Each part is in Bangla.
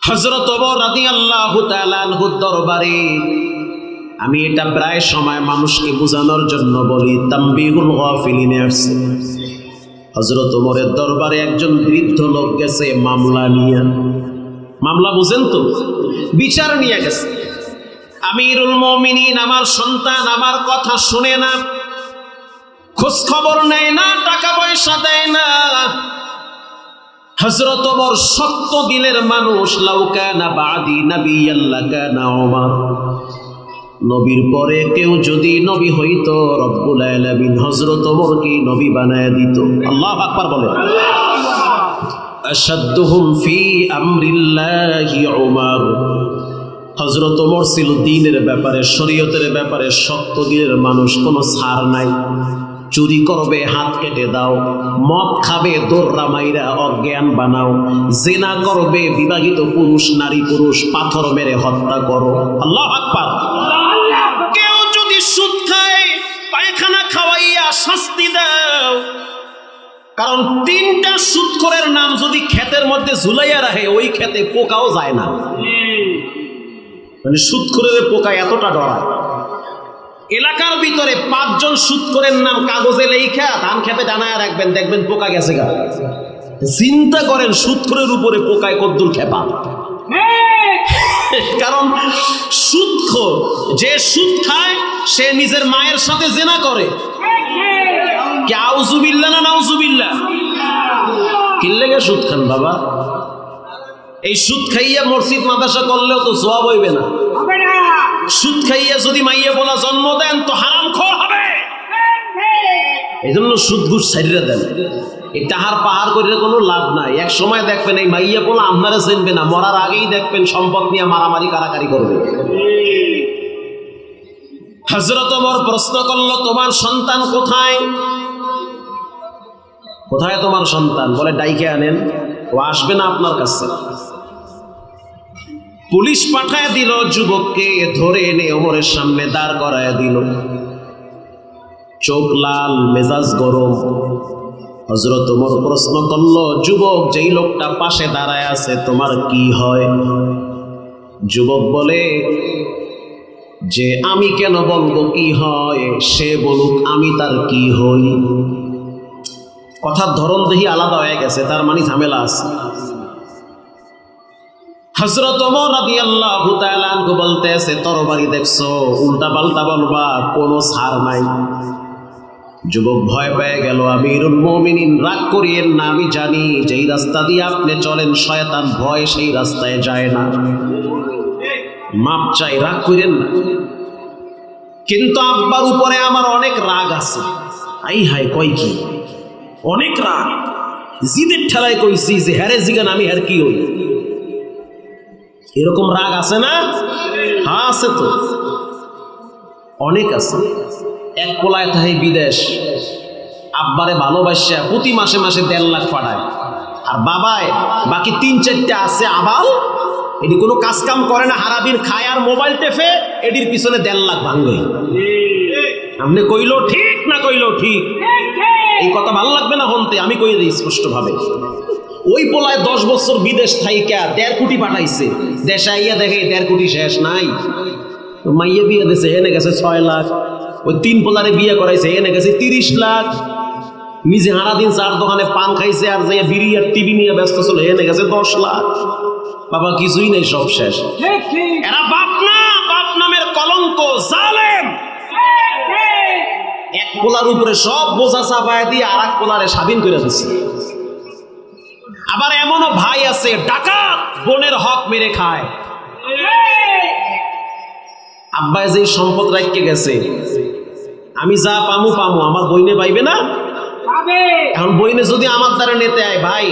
হযরত ওমর রাদিয়াল্লাহু তাআলা আনহুর দরবারে আমি এটা প্রায় সময় মানুষকে বোঝানোর জন্য বলি, তামবিহুল গাফিলিনে আসছে। হযরত ওমরের দরবারে একজন বৃদ্ধ লোক গেছে মামলা নিয়ে। মামলা বুঝেন তো, বিচার নিয়ে গেছে। আমিরুল মুমিনিন আমার সন্তান আমার কথা শুনে না, খোঁজ খবর নেয় না, টাকা পয়সা দেয় না। হযরত ওমর শক্ত দিলের মানুষ। লাউ কানা বাদি নাবিয়্যান লাকানা ওমর, নবীর পরে কেউ যদি নবী হইতো রব্বুল আলামিন হযরত ওমরকে নবী বানায় দিত। আল্লাহু আকবার বলেন। আশাদ্দুহুম ফি আমরিল্লাহি ওমর, হযরত ওমর ছিল দ্বীনের ব্যাপারে, শরীয়তের ব্যাপারে শক্ত দিলের মানুষ, কোনো ছাড় নাই। চুরি করবে হাত কেটে দাও, মদ খাবে দোররা মাইরা অজ্ঞান বানাও, জিনা করবে বিবাহিত পুরুষ নারী পুরুষ পাথর মেরে হত্যা করো। আল্লাহু আকবার। কেউ যদি সুদ খায় পায়খানা খাওয়াইয়া শাস্তি দাও, কারণ তিনটা সুদখোরের নাম যদি ক্ষেতের মধ্যে ঝুলাইয়া রাখে ওই ক্ষেতে পোকাও যায় না। মানে সুদখোরের পোকা এতটা ডরায়। এলাকার ভিতরে 5 জন সুদখোরের নাম কাগজে লেখা ধান খেতে টানায় রাখবেন, দেখবেন পোকা গেছে গা। চিন্তা করেন সুদখোরের উপরে পোকায় কদ্দুর খেপা। কারণ সুদখোর যে সুদ খায় সে নিজের মায়ের সাথে জিনা করে। কি আউযুবিল্লাহ না নাউযুবিল্লাহ? কি লাগে সুদ খান বাবা? এই সুদ খাইয়া মসজিদ মাদ্রাসা করলেও তো সওয়াব হইবে না। সুদ খাইয়া যদি মাইয়া বলা জন্ম দেন তো হারামখোর হবে। এই জন্য সুদ ঘুষ ছাইড়া দেন। এই টাহার পাহাড় করে কোনো লাভ নাই। এক সময় দেখবেন এই মাইয়া বলা আপনারা চিনবে না, মরার আগেই দেখবেন সম্পদ নিয়ে মারামারি কারাকারি করবে। হযরত ওমর প্রশ্ন করলো, তোমার সন্তান কোথায়? কোথায় তোমার সন্তান? বলে ডাইকে আনেন, ও আসবে না আপনার কাছে। পুলিশ পাঠায় দিল, যুবককে ধরে এনে ওমরের সামনে দাঁড় করায় দিল। চোখ লাল, মেজাজ গরম। হযরত ওমর প্রশ্ন করলো, যুবক যেই লোকটা পাশে দাঁড়ায় আছে তোমার কি হয়? যুবক বলে যে আমি কেন বলবো কি হয়, সে বলুক আমি তার কি হই। কথার ধরন দেখি আলাদা হয়ে গেছে, তার মানে ঝামেলা আছে। হযরত ওমর রাদিয়াল্লাহু তাআলা আনহু বলতেছে, তরবারি দেখছো, উল্টা পাল্টা বলবা, কোনো ছাড় নাই। যুবক ভয় পেয়ে গেল। আমিরুল মুমিনিন রাগ করিয়েন না, আমি জানি যেই রাস্তা দিয়ে আপনি চলেন শয়তান ভয় সেই রাস্তায় যায় না। মাপ চাই, রাগ করেন না। কিন্তু আব্বার উপরে আমার অনেক রাগ আছে। আই হাই কয় কি? অনেক রাগ। জিদের ঠেলায় কইছি যে হ্যারে জিগান আমি হ্যার কি হই। এরকম রাগ আছে না? হ্যাঁ আছে তো, অনেক আছে। এক পোলায় থাকে বিদেশ, আব্বারে ভালোবাসা প্রতি মাসে মাসে 1.5 লাখ পাঠায়, আর বাবায় বাকি 3-4টা আছে আবাল, এটি কোনো কাজ কাম করে না, হারাদিন খায় আর মোবাইল টেফে, এটির পিছনে 1.5 লাখ ভাঙবে। আপনি কইলো ঠিক না কইলো ঠিক? এই কথা ভালো লাগবে না হনতে, আমি কই দিই স্পষ্ট ভাবে। ওই পোলায় 10 বছর বিদেশ থাইকা 1.5 কোটি পাঠাইছে, দেশে আইয়া দেখে 1.5 কোটি শেষ নাই। মাইয়া বিয়ে দিয়েছে, এনে গেছে 6 লাখ। ওই 3 পোলারে বিয়ে করাইছে, এনে গেছে 30 লাখ। নিজে হারাদিন 4 দোকানে পান খাইছে আর যাইয়া বিড়ি আর টিভি নিয়ে ব্যস্ত ছিল, এনে গেছে 10 লাখ। বাবা কিছুই নেই, সব শেষ। এরা বাপ না, বাপ নামের কলঙ্ক, জালেম। এক পোলার উপরে সব বোঝা চাপায় দিয়ে আর এক পোলারে স্বাধীন করে দিচ্ছে। আবার এমনও ভাই আছে ডাকাত, বোনের হক মেরে খায়। আব্বাই যে সম্পদ রাখতে গেছে, আমি যা পামু পামু, আমার বইনে পাইবে না। এখন বইনে যদি আমার দ্বারা নিতে আয়, ভাই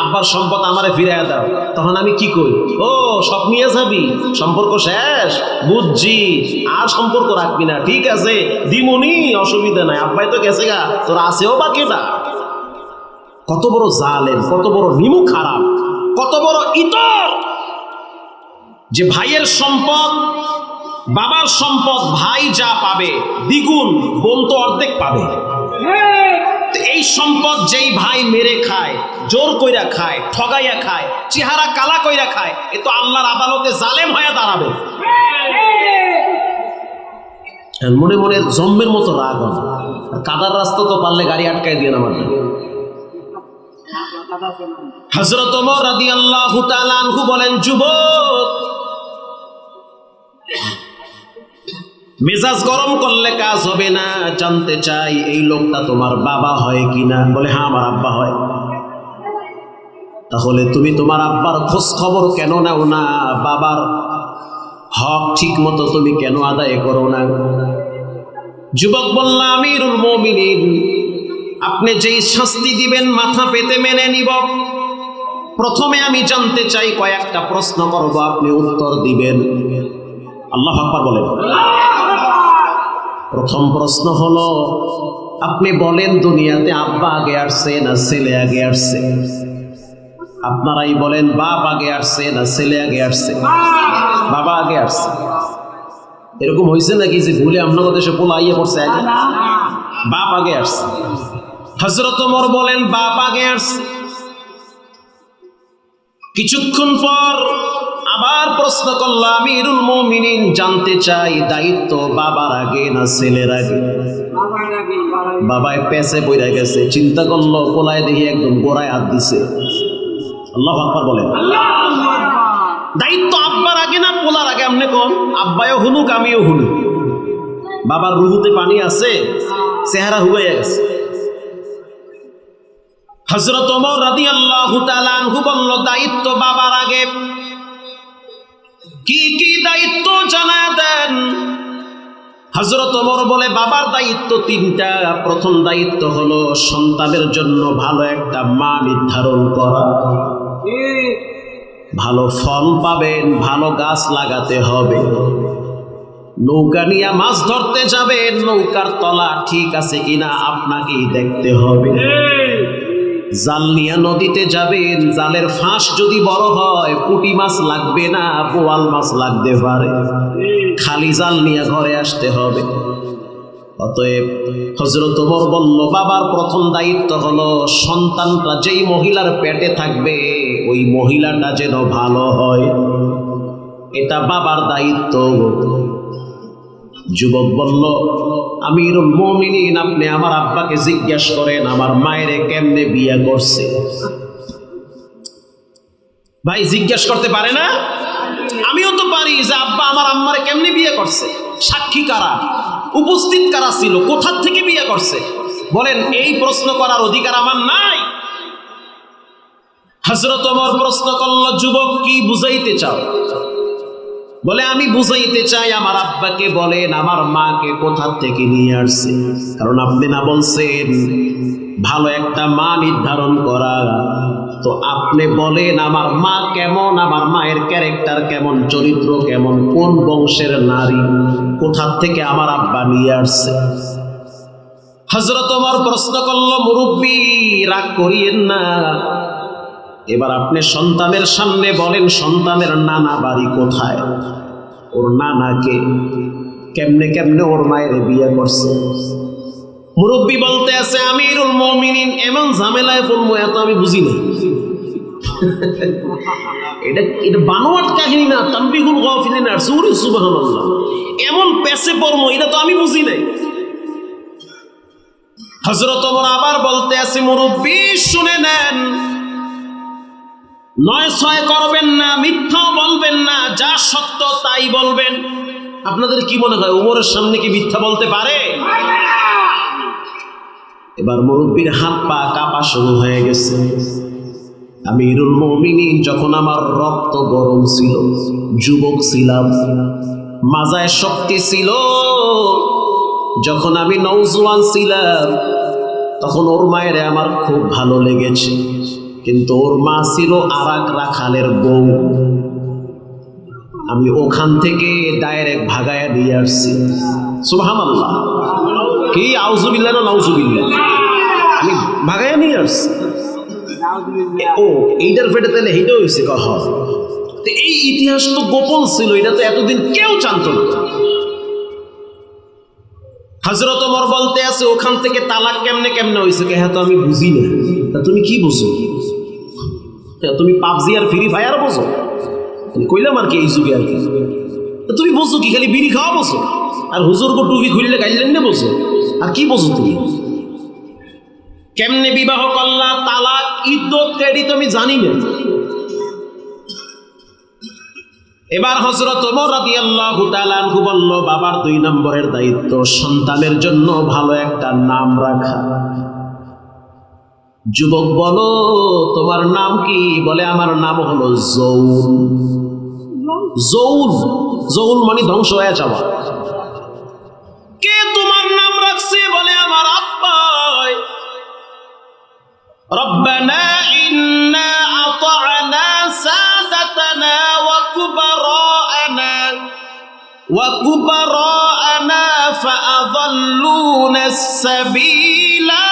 আব্বার সম্পদ আমারে ফিরাইয়া দাও, তখন আমি কি করি? ও সব নিয়ে যাবি, সম্পর্ক শেষ, বুঝছি, আর সম্পর্ক রাখবি না। ঠিক আছে দিমুনি, অসুবিধা নাই, আব্বাই তো গেছে গা, তোর আছেও বাকিটা। কত বড় জালেম, কত বড় নিমু খারাপ, কত বড় ইতর, যে ভাইয়ের সম্পদ, বাবার সম্পদ ভাই যা পাবে দ্বিগুণ, বোন তো অর্ধেক পাবে। এই সম্পদ যেই ভাই মেরে খায়, জোর কইরা খায়, ঠগাইয়া খায়, চেহারা কালা কইরা খায়, এ তো আল্লাহর আদালতে জালেম হয়ে দাঁড়াবে। মনে মনে জম্মের মতো রাগ হয়, কাদার রাস্তা তো পারলে গাড়ি আটকায় দিয়ে নামার। হযরত ওমর রাদিয়াল্লাহু তাআলা আনহু বলেন, যুবক, মেজাজ গরম করলে কাজ হবে না। জানতে চাই এই লোকটা তোমার বাবা হয় কিনা? বলে, হ্যাঁ আমার আব্বা হয়। তাহলে তুমি তোমার আব্বার খোঁজ খবর কেন নাও না? বাবার হক ঠিক মতো তুমি কেন আদায় করো না? যুবক বলল, আমিরুল মুমিনিন, আপনি যেই শাস্তি দিবেন মাথা পেতে মেনে নিব। প্রথমে আমি জানতে চাই, কয়েকটা প্রশ্ন করব, আপনি উত্তর দিবেন। আল্লাহু আকবার বলেন। প্রথম প্রশ্ন হলো, আপনি বলেন দুনিয়াতে আব্বা আগে আসছে না ছেলে আগে আসছে? আপনারাই বলেন, বাপ আগে আসছে না ছেলে আগে আসছে? বাবা আগে আসছে। এরকম হয়েছে নাকি যে ভুলে আপনার দেশে পোলা আইয়ে পড়ছে? আগে বাপ আগে আসছে। হযরত ওমর বলেন, বাপ আগে আসছে। কিছুক্ষণ পর আবার প্রশ্ন করল, আমিরুল মুমিনিন, জানতে চাই দায়িত্ব বাবার আগে না ছেলের আগে? বাবায় পেছে বইরা গেছে, চিন্তা করলো, পোলায় দেখি একদম গোড়ায় হাত দিছে। আল্লাহু আকবার বলেন। দায়িত্ব আব্বার আগে না পোলার আগে? আপনি কোন? আব্বায়ও হুনুক আমিও হুনুক, বাবার রুহুতে পানি আছে, চেহারা হুগাইয়া গেছে। হযরত ওমর রাদিয়াল্লাহু তাআলা আনহু বলল, দায়িত্ব বাবার আগে। কি কি দায়িত্ব জানায় দেন? হযরত ওমর বলে, বাবার দায়িত্ব তিনটা। প্রথম দায়িত্ব হলো সন্তানের জন্য ভালো একটা মা নির্ধারণ করা। ভালো ফল পাবেন, ভালো গাছ লাগাতে হবে। নৌকা নিয়ে মাছ ধরতে যাবেন, নৌকার তলা ঠিক আছে কিনা আপনাকেই দেখতে হবে। জাল নিয়ে নদীতে যাবেন, জালের ফাঁস যদি বড় হয় পুঁটি মাছ লাগবে না, বোয়াল মাছ লাগতে পারে। খালি জাল নিয়ে ঘরে আসতে হবে। অতএব হযরত ওমর বলল, বাবার প্রথম দায়িত্ব হলো সন্তানটা যেই মহিলার পেটে থাকবে ওই মহিলাটা যেন ভালো হয়, এটা বাবার দায়িত্ব। যুবক বলল, আমিরুল মুমিনিন, আপনি আমার আব্বাকে জিজ্ঞাসা করেন আমার মায়েরে কেমনে বিয়ে করছে। ভাই জিজ্ঞাসা করতে পারে না? আমিও তো পারি যে আব্বা আমার আম্মারে কেমনে বিয়ে করছে। সাক্ষী কারা, উপস্থিত কারা ছিল, কোথা থেকে বিয়ে করছে? বলেন, এই প্রশ্ন করার অধিকার আমার নাই? হযরত ওমর প্রশ্ন করল, যুবক কি বুঝাইতে চাও? বলে, আমি বুঝাইতে চাই আমার আব্বাকে বলেন আমার মাকে কোথা থেকে নিয়ে আসছে। কারণ আপনি না বলছেন ভালো একটা মা নির্ধারণ করা, তো আপনি বলেন আমার মা কেমন, আমার মায়ের ক্যারেক্টার কেমন, চরিত্র কেমন, কোন বংশের নারী, কোথা থেকে আমার আব্বা নিয়ে আসছে। হযরত ওমর প্রশ্ন করল, মুরব্বী রাগ করিয়েন না, এবার আপনি সন্তানের সামনে বলেন সন্তানের নানা বাড়ি কোথায়, ওর নানাকে, কেমনে কেমনে ওর মায়ের বিয়ে করছে। মুরব্বী বলতে আছে, আমিরুল মুমিনিন, এমন ঝামেলায় পড়বো এত আমি বুঝি না। এটা বানোয়াট কাহিনী না, তানবিহুল গাফিলিন আর সূরা সুবহানাল্লাহ। এমন পেছে পড়বো এটা তো আমি বুঝি নাই। হযরত ওমর আবার বলতে আছে, মুরব্বী শুনে নেন, নয় ছয় করবেন না, মিথ্যাও বলবেন না, যা সত্য তাই বলবেন। আপনাদের কি মনে হয় ওমরের সামনে কি মিথ্যা বলতে পারে? এবার মুরব্বীর হাত পা কাঁপা শুরু হয়ে গেছে। আমিরুল মুমিনিন, যখন আমার রক্ত গরম ছিল, যুবক ছিলাম, মাজায় শক্তি ছিল, যখন আমি নওজোয়ান ছিলাম তখন ওর মায়ের আমার খুব ভালো লেগেছে, কিন্তু ওর মা ছিল আরাক রাখালের বউ। আমি ওখান থেকে ডাইরেক্ট ভাগায়া দিয়ে আসছি। সুবহানাল্লাহ, কি আউযুবিল্লাহ না নাউযুবিল্লাহ, আমি ভাগায়া নিয়ে আসছি। ও এইটার পেটে তাহলে এইটাও হয়েছে কহ। তো এই ইতিহাস তো গোপন ছিল, এটা তো এতদিন কেউ জানতো না। হযরত ওমর বলতে আছে ওখান থেকে তালাক কেমনে কেমনে হইছে? হ্যাঁ তো আমি বুঝি না। তা তুমি কি বুঝো? তুমি পাবজি আর ফ্রি ফায়ার বুঝো? কইলাম আর কি এই যুগে আর কি। তুমি বুঝো কি? খালি বিড়ি খাওয়া বুঝো আর হুজুর গো টুপি খুললে গাইলেন না বুঝো? আর কি বুঝো তুমি? কেমনে বিবাহ করলা, তালাক, ইদ্যত, ক্রেডিট আমি জানি না। এবার হযরত ওমর রাদিয়াল্লাহু তাআলা আনহু বলল, বাবার 2 নম্বরের দায়িত্ব সন্তানের জন্য ভালো একটা নাম রাখা। যুবক বলো তোমার নাম কি? বলে আমার নাম হলো জৌল। জৌল, জৌল মানে ধ্বংস হয়ে যাওয়া। কে তোমার নাম রাখছে? বলে আমার আব্বা। রব্বানা ইন্না আতা'না সাদাতানা ওয়া কুবারা'না ফাআযাল্লুনা আস-সাবিলা।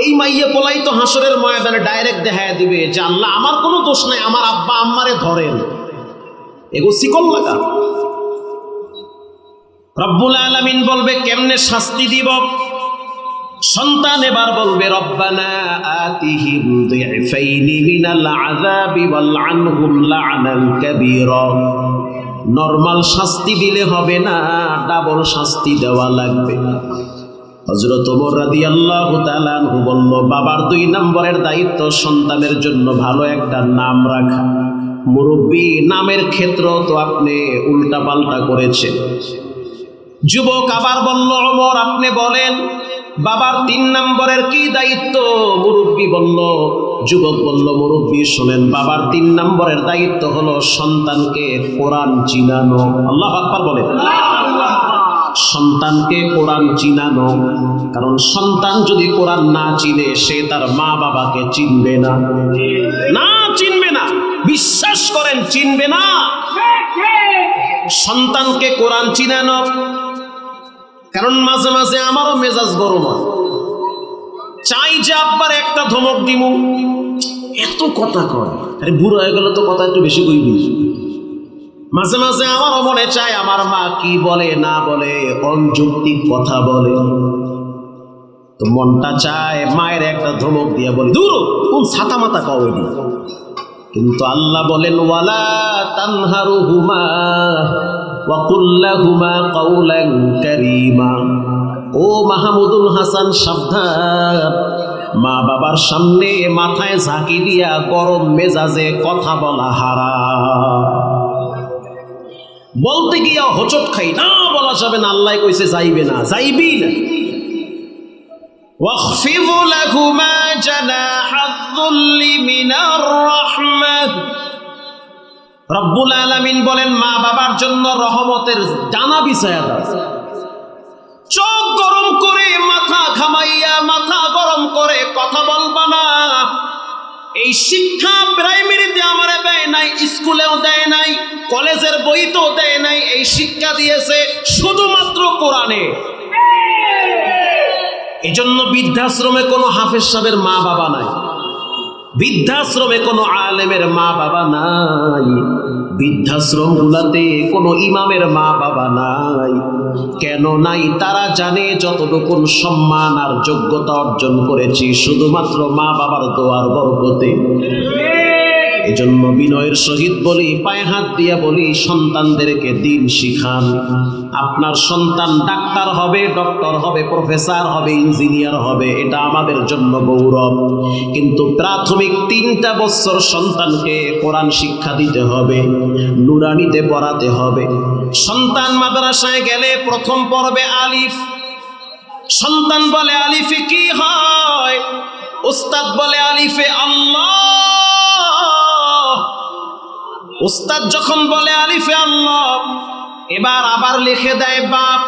এই মাইয়া পোলাই তো হাসরের ময়দানে ডাইরেক্ট দেখায় দিবে যে আল্লাহ আমার কোনো দোষ নাই, আমার আব্বা আম্মারে ধরেন। এগো শিকল লাগা। রব্বুল আলামিন বলবে কেমনে শাস্তি দিব? সন্তান এবার বলবে রব্বানা আতিহিম দি'ফাইনি মিনাল আযাবি ওয়াল আনহুম লা'নান কাবীরা। নরমাল শাস্তি দিলে হবে না, ডাবল শাস্তি দেওয়া লাগবে। হযরত ওমর রাদিয়াল্লাহু তাআলা আনহু বলল, বাবার 2 নম্বরের দায়িত্ব সন্তানের জন্য ভালো একটা নাম রাখা। মুরব্বী নামের ক্ষেত্র তো আপনি উল্টা পাল্টা করেছেন। যুবক আবার বলল, ওমর আপনি বলেন বাবার 3 নম্বরের কি দায়িত্ব? মুরব্বী বলল, যুবক বলল, মুরব্বী শুনেন, বাবার 3 নম্বরের দায়িত্ব হলো সন্তানকে কোরআন চিনানো। আল্লাহু আকবার বলেন। সন্তানকে কোরআন চিনানো, কারণ সন্তান যদি কোরআন না চিনে সে তার মা বাবাকে চিনবে না, না চিনবে না। বিশ্বাস করেন চিনবে না। সন্তানকে কোরআন চিনানো, কারণ মাঝে মাঝে আমারও মেজাজ গরম হয়, চাই যে আব্বার একটা ধমক দিমু, এত কথা কয়, আরে বুড়ো হয়ে গেল তো কথা একটু বেশি কইবি। মাঝে মাঝে আমারও মনে চায় আমার মা কি বলে না বলে, অযৌক্তিক কথা বলে, তো মনটা চায় মায়ের একটা ধমক দিয়ে বলি দূর কোন ছাতা মাতা কওনি। কিন্তু আল্লাহ বলেন ওয়ালা তানহারুহুমা ওয়া কুল লাহুমা কাওলান কারীমা। ও মাহমুদুল হাসান সাবধান, মা বাবার সামনে মাথায় ঝাঁকি দিয়া গরম মেজাজে কথা বলা হারাম। বলতে গিয়া হোঁচট খাই, না বলা যাবে না, আল্লাহ কইছে যাইবে না, যাইবি না। ওয়াখফিদ লাহুমা জানাহাদ যুল্লি মিনার রাহমাহ। রব্বুল আলামিন বলেন মা বাবার জন্য রহমতের ডানা বিছায়া দাও। চোখ গরম করে মাথা ঘামাইয়া মাথা গরম করে কথা বলবা না। এই শিক্ষা প্রাইমারিতে আমারে দেয় নাই, স্কুলেও দেয় নাই, কলেজের বইতেও দেয় নাই। এই শিক্ষা দিয়েছে শুধুমাত্র কোরআনে। এজন্য বৃদ্ধাশ্রমে কোনো হাফেজ সাহেবের মা বাবা নাই, বৃদ্ধাশ্রমে কোনো আলেমের মা বাবা নাই, বৃদ্ধাশ্রম গুলাতে কোনো ইমামের মা বাবা নাই। কেন নাই? তারা জানে যতটুকু সম্মান আর যোগ্যতা অর্জন করেছি শুধুমাত্র মা বাবার দোয়ার বরকতে। এজন্য বিনয়ের সহিত বলি, পায়ে হাত দিয়া বলি, সন্তানদেরকে দিন শিখান। আপনার সন্তান ডাক্তার হবে, ডক্টর হবে, প্রফেসর হবে, ইঞ্জিনিয়ার হবে, এটা আমাদের জন্য গৌরব। কিন্তু প্রাথমিক 3টা বছর সন্তানকে কোরআন শিক্ষা দিতে হবে, নুরানিতে পড়াতে হবে। সন্তান মাদ্রাসায় গেলে প্রথম পর্বে আলিফ, সন্তান বলে আলিফে কি হয়? উস্তাদ বলে আলিফে আল্লাহ। উস্তাদ যখন বলে আলিফে আল্লাহ, এবার আবার লিখে দেয় বাপ।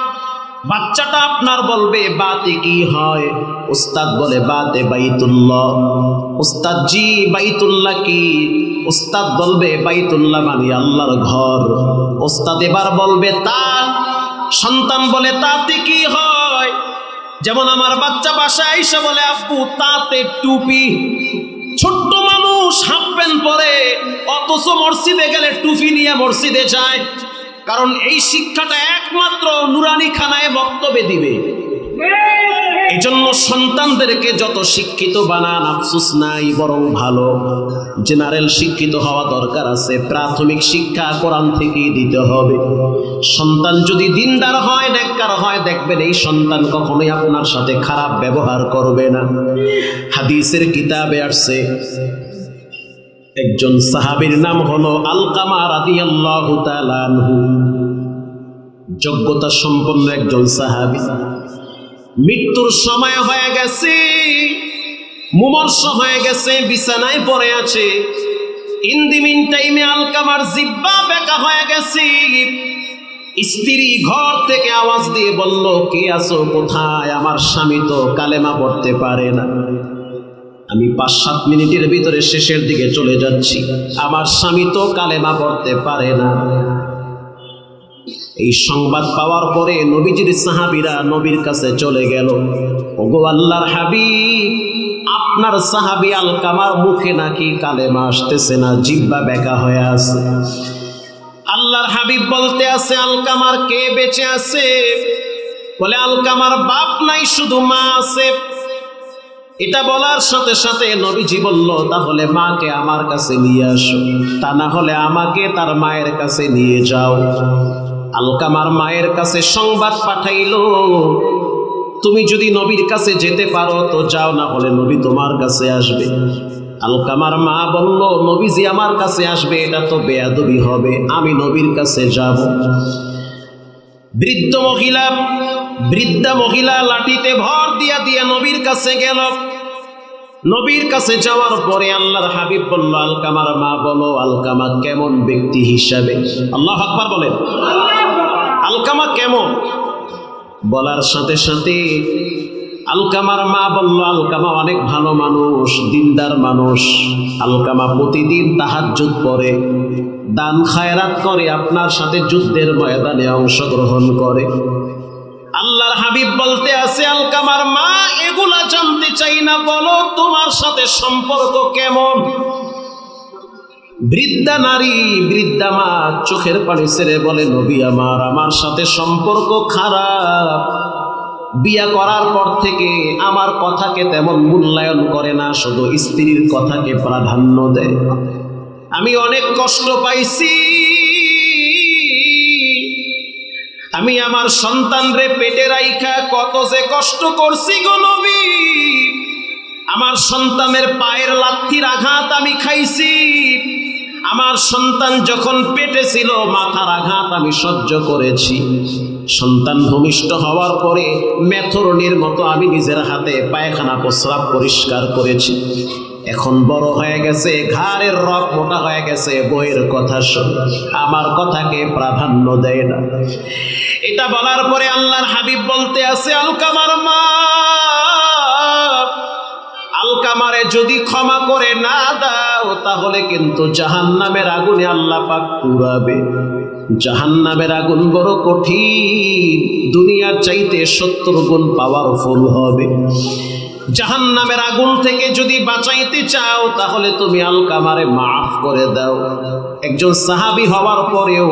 বাচ্চাটা আপনার বলবে বাতে কি হয়? উস্তাদ বলে বাতে বাইতুল্লাহ। উস্তাদ জি বাইতুল্লাহ কি? উস্তাদ বলবে বাইতুল্লাহ মানে আল্লাহর ঘর। উস্তাদ এবার বলবে তা। সন্তান বলে তাতে কি হয়? যেমন আমার বাচ্চা বাসায় এসে বলে আব্বু তাতে টুপি। ছোট্ট মানুষ হাফ প্যান্ট পরে, অথচ মসজিদে গেলে টুপি নিয়ে মসজিদে যায়। কারণ এই শিক্ষাটা একমাত্র নুরানি খানায় বক্তব্যে দিবে। এজন্য সন্তানদেরকে যত শিক্ষিত বানান আফসোস নাই, বরং ভালো। জেনারেল শিক্ষিত হওয়া দরকার আছে, প্রাথমিক শিক্ষা কোরআন থেকেই দিতে হবে। সন্তান যদি দিনদার হয়, নেককার হয়, দেখবেন এই সন্তান কখনোই আপনার সাথে খারাপ ব্যবহার করবে না। হাদিসের কিতাবে আসছে, একজন সাহাবীর নাম হলো আলকামা রাদিয়াল্লাহু তাআলা আনহু, যোগ্যতা সম্পন্ন একজন সাহাবী। মৃত্যুর সময় হয়ে গেছে, মুমূর্ষ হয়ে গেছে, বিছানায় পড়ে আছে। ইন দি মিন টাইমে আলকামার জিহ্বা বেঁকা হয়ে গেছে। স্ত্রী ঘর থেকে আওয়াজ দিয়ে বলল, কে আছো, কোথায়? আমার স্বামী তো কালেমা পড়তে পারে না, আমি 5-7 মিনিটের ভিতরে শেষের দিকে চলে যাচ্ছি, আমার স্বামী তো কালেমা পড়তে পারে না। এই সংবাদ পাওয়ার পরে নবীজির সাহাবীরা নবীর কাছে চলে গেল, ওগো আল্লাহর হাবিব, আপনার সাহাবী আলকামার মুখে নাকি কালেমা আসতেছে না, জিহ্বা বেঁকা হয়ে আছে। আল্লাহর হাবিব বলতে আছে, আলকামার কে বেঁচে আছে? বলে, আলকামার বাপ নাই, শুধু মা আছে। এটা বলার সাথে সাথে নবীজি বলল, তাহলে মাকে আমার কাছে নিয়ে আসো, তা না হলে আমাকে তার মায়ের কাছে নিয়ে যাও। আলকামার মায়ের কাছে সংবাদ পাঠাইলো, তুমি যদি নবীর কাছে যেতে পারো তো যাও, না হলে নবী তোমার কাছে আসবে। আলকামার মা বলল, নবীজি আমার কাছে আসবে এটা তো বেয়াদবি হবে, আমি নবীর কাছে যাব। বৃদ্ধা মহিলা লাঠিতে ভর দিয়া দিয়া নবীর কাছে গেল। নবীর কাছে যাওয়ার পরে আল্লাহর হাবিব বলল, আলকামার মা বলো, আলকামা কেমন ব্যক্তি হিসাবে? আল্লাহু আকবার বলেন। আলকামা কেমন? বলার সাথে সাথে আলকামার মা বলল, আলকামা অনেক ভালো মানুষ, দিনদার মানুষ। আলকামা প্রতিদিন তাহাজ্জুদ পড়ে, দান খায়রাত করে, আপনার সাথে যুদ্ধের ময়দানে অংশগ্রহণ করে। আল্লাহর হাবিব বলতে আছে, আলকামার মা, এগুলা জানতে চাই না, বলো তোমার সাথে সম্পর্ক কেমন? বৃদ্ধা নারী, বৃদ্ধা মা চোখের পানি ছেড়ে বলে, নবী আমার সাথে সম্পর্ক খারাপ। বিয়া করার পর থেকে আমার কথাকে তেমন মূল্যায়ন করে না, শুধু স্ত্রীর কথাকে প্রাধান্য দেয়। আমি অনেক কষ্ট পাইছি, আমি আমার সন্তানরে পেটে রাইখা কত যে কষ্ট করছি গো নবী। আমার সন্তানের পায়ের লাথির আঘাত আমি খাইছি, আমার সন্তান যখন পেটে ছিল মাথার আঘাত আমি সহ্য করেছি। সন্তান ভূমিষ্ঠ হওয়ার পরে মেথরনির মতো আমি নিজের হাতে পায়খানা প্রস্রাব পরিষ্কার করেছি। এখন বড় হয়ে গেছে, ঘাড়ের রক মোটা হয়ে গেছে, বইয়ের কথা শোনে, আমার কথাকে প্রাধান্য দেয় না। এটা বলার পরে আল্লাহর হাবিব বলতে আছে, আলকামার মা, আলকামারে যদি ক্ষমা করে না দাও তাহলে কিন্তু জাহান্নামের আগুনে আল্লাহ পাক পুরাবে। জাহান্নামের আগুন বড় কঠিন, দুনিয়ার চাইতে 70 গুণ পাওয়ারফুল হবে। জাহান্নামের আগুন থেকে যদি বাঁচাইতে চাও তাহলে তুমি আলকামারে মাফ করে দাও। একজন সাহাবী হওয়ার পরেও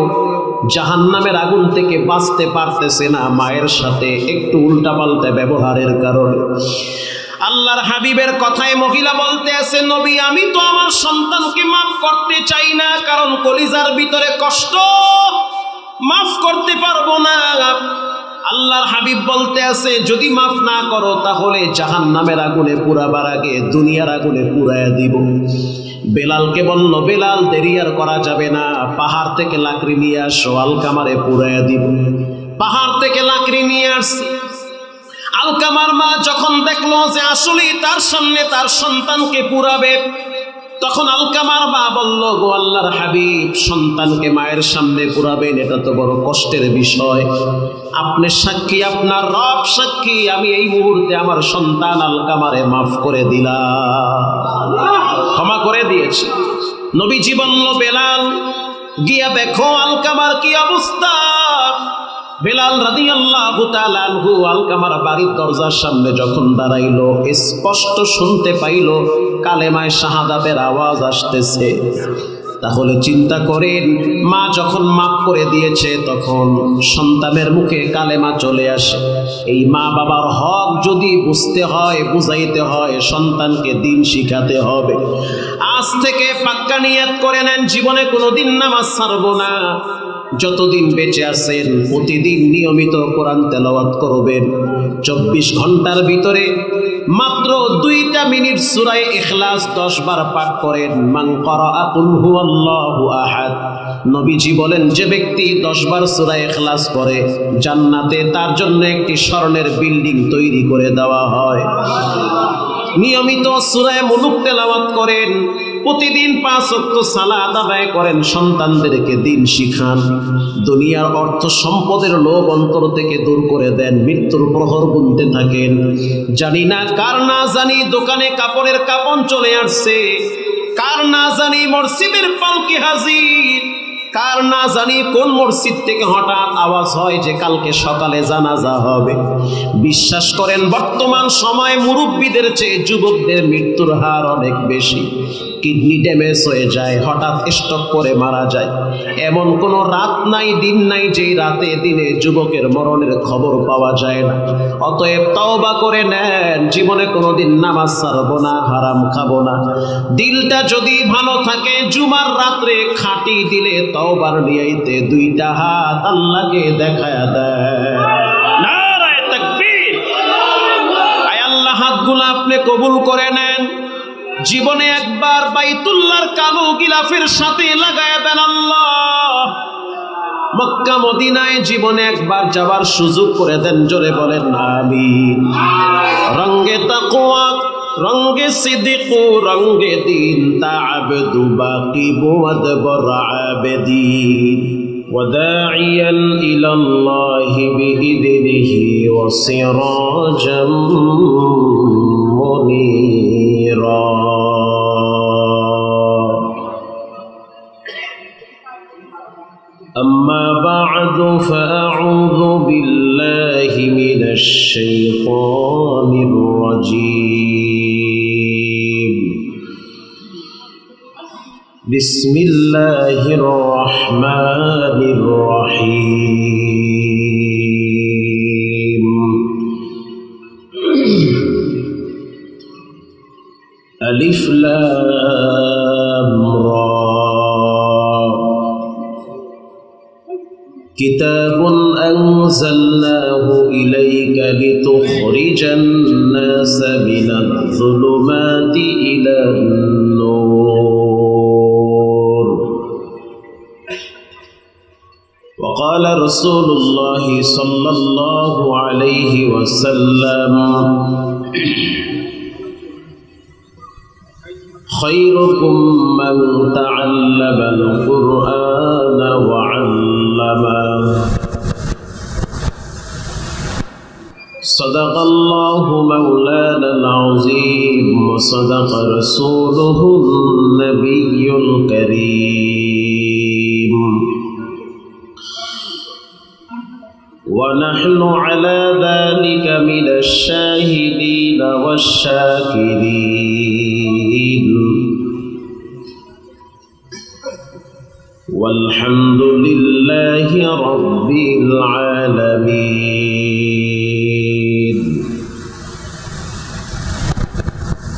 জাহান্নামের আগুন থেকে বাঁচতে পারতেছে না, মায়ের সাথে একটু উল্টাপাল্টা ব্যবহারের কারণে। আল্লাহর হাবিবের কথায় মহিলা বলতে আছে, নবী আমি তো আমার সন্তানকে মাফ করতে চাই না, কারণ কলিজার ভিতরে কষ্ট, মাফ করতে পারবো না। আল্লাহর হাবিব বলতে আছে, যদি মাফ না করো তাহলে জাহান্নামের আগুনে পুরাবার আগে দুনিয়ার আগুনে পুরাইয়া দিব। বেলালকে বলল, বেলাল দেরি আর করা যাবে না, পাহাড় থেকে লাকড়ি নিয়ে আসো, আলকামারে পুরাইয়া দিব। পাহাড় থেকে লাকড়ি নিয়ে আসছে। আলকামার মা যখন দেখলো যে আসলেই তার সামনে তার সন্তানকে পুরাবে, তখন আলকামার মা বলল, গো আল্লাহর হাবিব, সন্তানকে মায়ের সামনে পুরাবেন, এটা তো বড় কষ্টের বিষয়। আপনি সাক্ষী, আপনার রব সাক্ষী, আমি এই মুহূর্তে আমার সন্তান আলকামারে মাফ করে দিলাম, ক্ষমা করে দিয়েছি। নবীজি বলল, বেলাল গিয়া দেখো আলকামার কি অবস্থা। বেলাল রাদিয়াল্লাহু তাআলা আনহু আলকামার বাড়ির দরজার সামনে যখন দাঁড়াইলো, স্পষ্ট শুনতে পাইল কালেমায়ে শাহাদাতের আওয়াজ আসতেছে। তাহলে চিন্তা করেন, মা যখন মাফ করে দিয়েছে তখন সন্তানের মুখে কালেমা চলে আসে। এই মা বাবার হক যদি বুঝতে হয়, বুঝাইতে হয়, সন্তানকে দিন শিখাতে হবে। আজ থেকে পাক্কা নিয়ত করে নেন, জীবনে কোনোদিন নামাজ ছাড়বো না। যতদিন বেঁচে আছেন প্রতিদিন নিয়মিত কোরআন তেলাওয়াত করবেন। 24 ঘন্টার ভিতরে মাত্র 2 মিনিট সূরা ইখলাস 10 বার পাঠ করেন। মান ক্বারাআ কুল হুয়াল্লাহু আহাদ, নবীজি বলেন যে ব্যক্তি 10 বার সূরা ইখলাস পড়ে জান্নাতে তার জন্য একটি স্বর্ণের বিল্ডিং তৈরি করে দেওয়া হয়। নিয়মিত সূরা মুলুক তেলাওয়াত করেন, প্রতিদিন 5 ওয়াক্ত সালাত আদায় করেন, সন্তানদেরকে দিন শিখান। দুনিয়ার অর্থ সম্পদের লোভ অন্তর থেকে দূর করে দেন, মৃত্যুর প্রহর গুনতে থাকেন। জানি না কার না জানি দোকানে কাপড়ের কাপন চলে আসছে, কার না জানি মসজিদের পালকি হাজির, কার না জানি কোন মসজিদ থেকে হঠাৎ আওয়াজ হয় যে কালকে সকালে জানাজা হবে। বিশ্বাস করেন বর্তমান সময়ে মুরব্বীদের চেয়ে যুবকদের মৃত্যুর হার অনেক বেশি। কিডনি ড্যামেজ হয়ে যায়, হঠাৎ স্ট্রোক করে মারা যায়। এমন কোনো রাত নাই, দিন নাই যেই রাতে দিনে যুবকের মরণের খবর পাওয়া যায় না। অতএব তওবা করে নেন, জীবনে কোনোদিন নামাজ ছাড়বো না, হারাম খাবো না। দিলটা যদি ভালো থাকে জুমার রাত্রে খাঁটি দিলে তওবার নিয়াইতে 2টা হাত আল্লাহকে দেখায়া দেয়। নারায়ে তাকবীর। আয় আল্লাহ, হাতগুলো আপনি কবুল করে নেন। জীবনে একবার বাইতুল্লাহর কালো গিলাফের সাথে লাগায় দেন আল্লাহ। মক্কা মদিনায় জীবনে একবার যাওয়ার সুযোগ করে দেন, জোরে বলেন আমিন। রঙ্গে তাকওয়া রঙ্গে সিদ্দিক রঙ্গে দিন তা'আবদু বাকি বুদ বরআবদিন وداعيا إلى الله بإذنه وسراجا منيرا. أما بعد فأعوذ بالله من الشيطان الرجيم. بسم الله الرحمن الرحيم. ألف لام را. كتاب أنزلناه إليك لتخرج الناس من الظلمات إلى النور. وقال رسول الله صلى الله عليه وسلم خيركم من تعلم القرآن وعلمه. صدق الله مولانا العظيم وصدق رسوله النبي الكريم. ونحن على ذلك من الشاهدين والشاكرين. والحمد لله رب العالمين.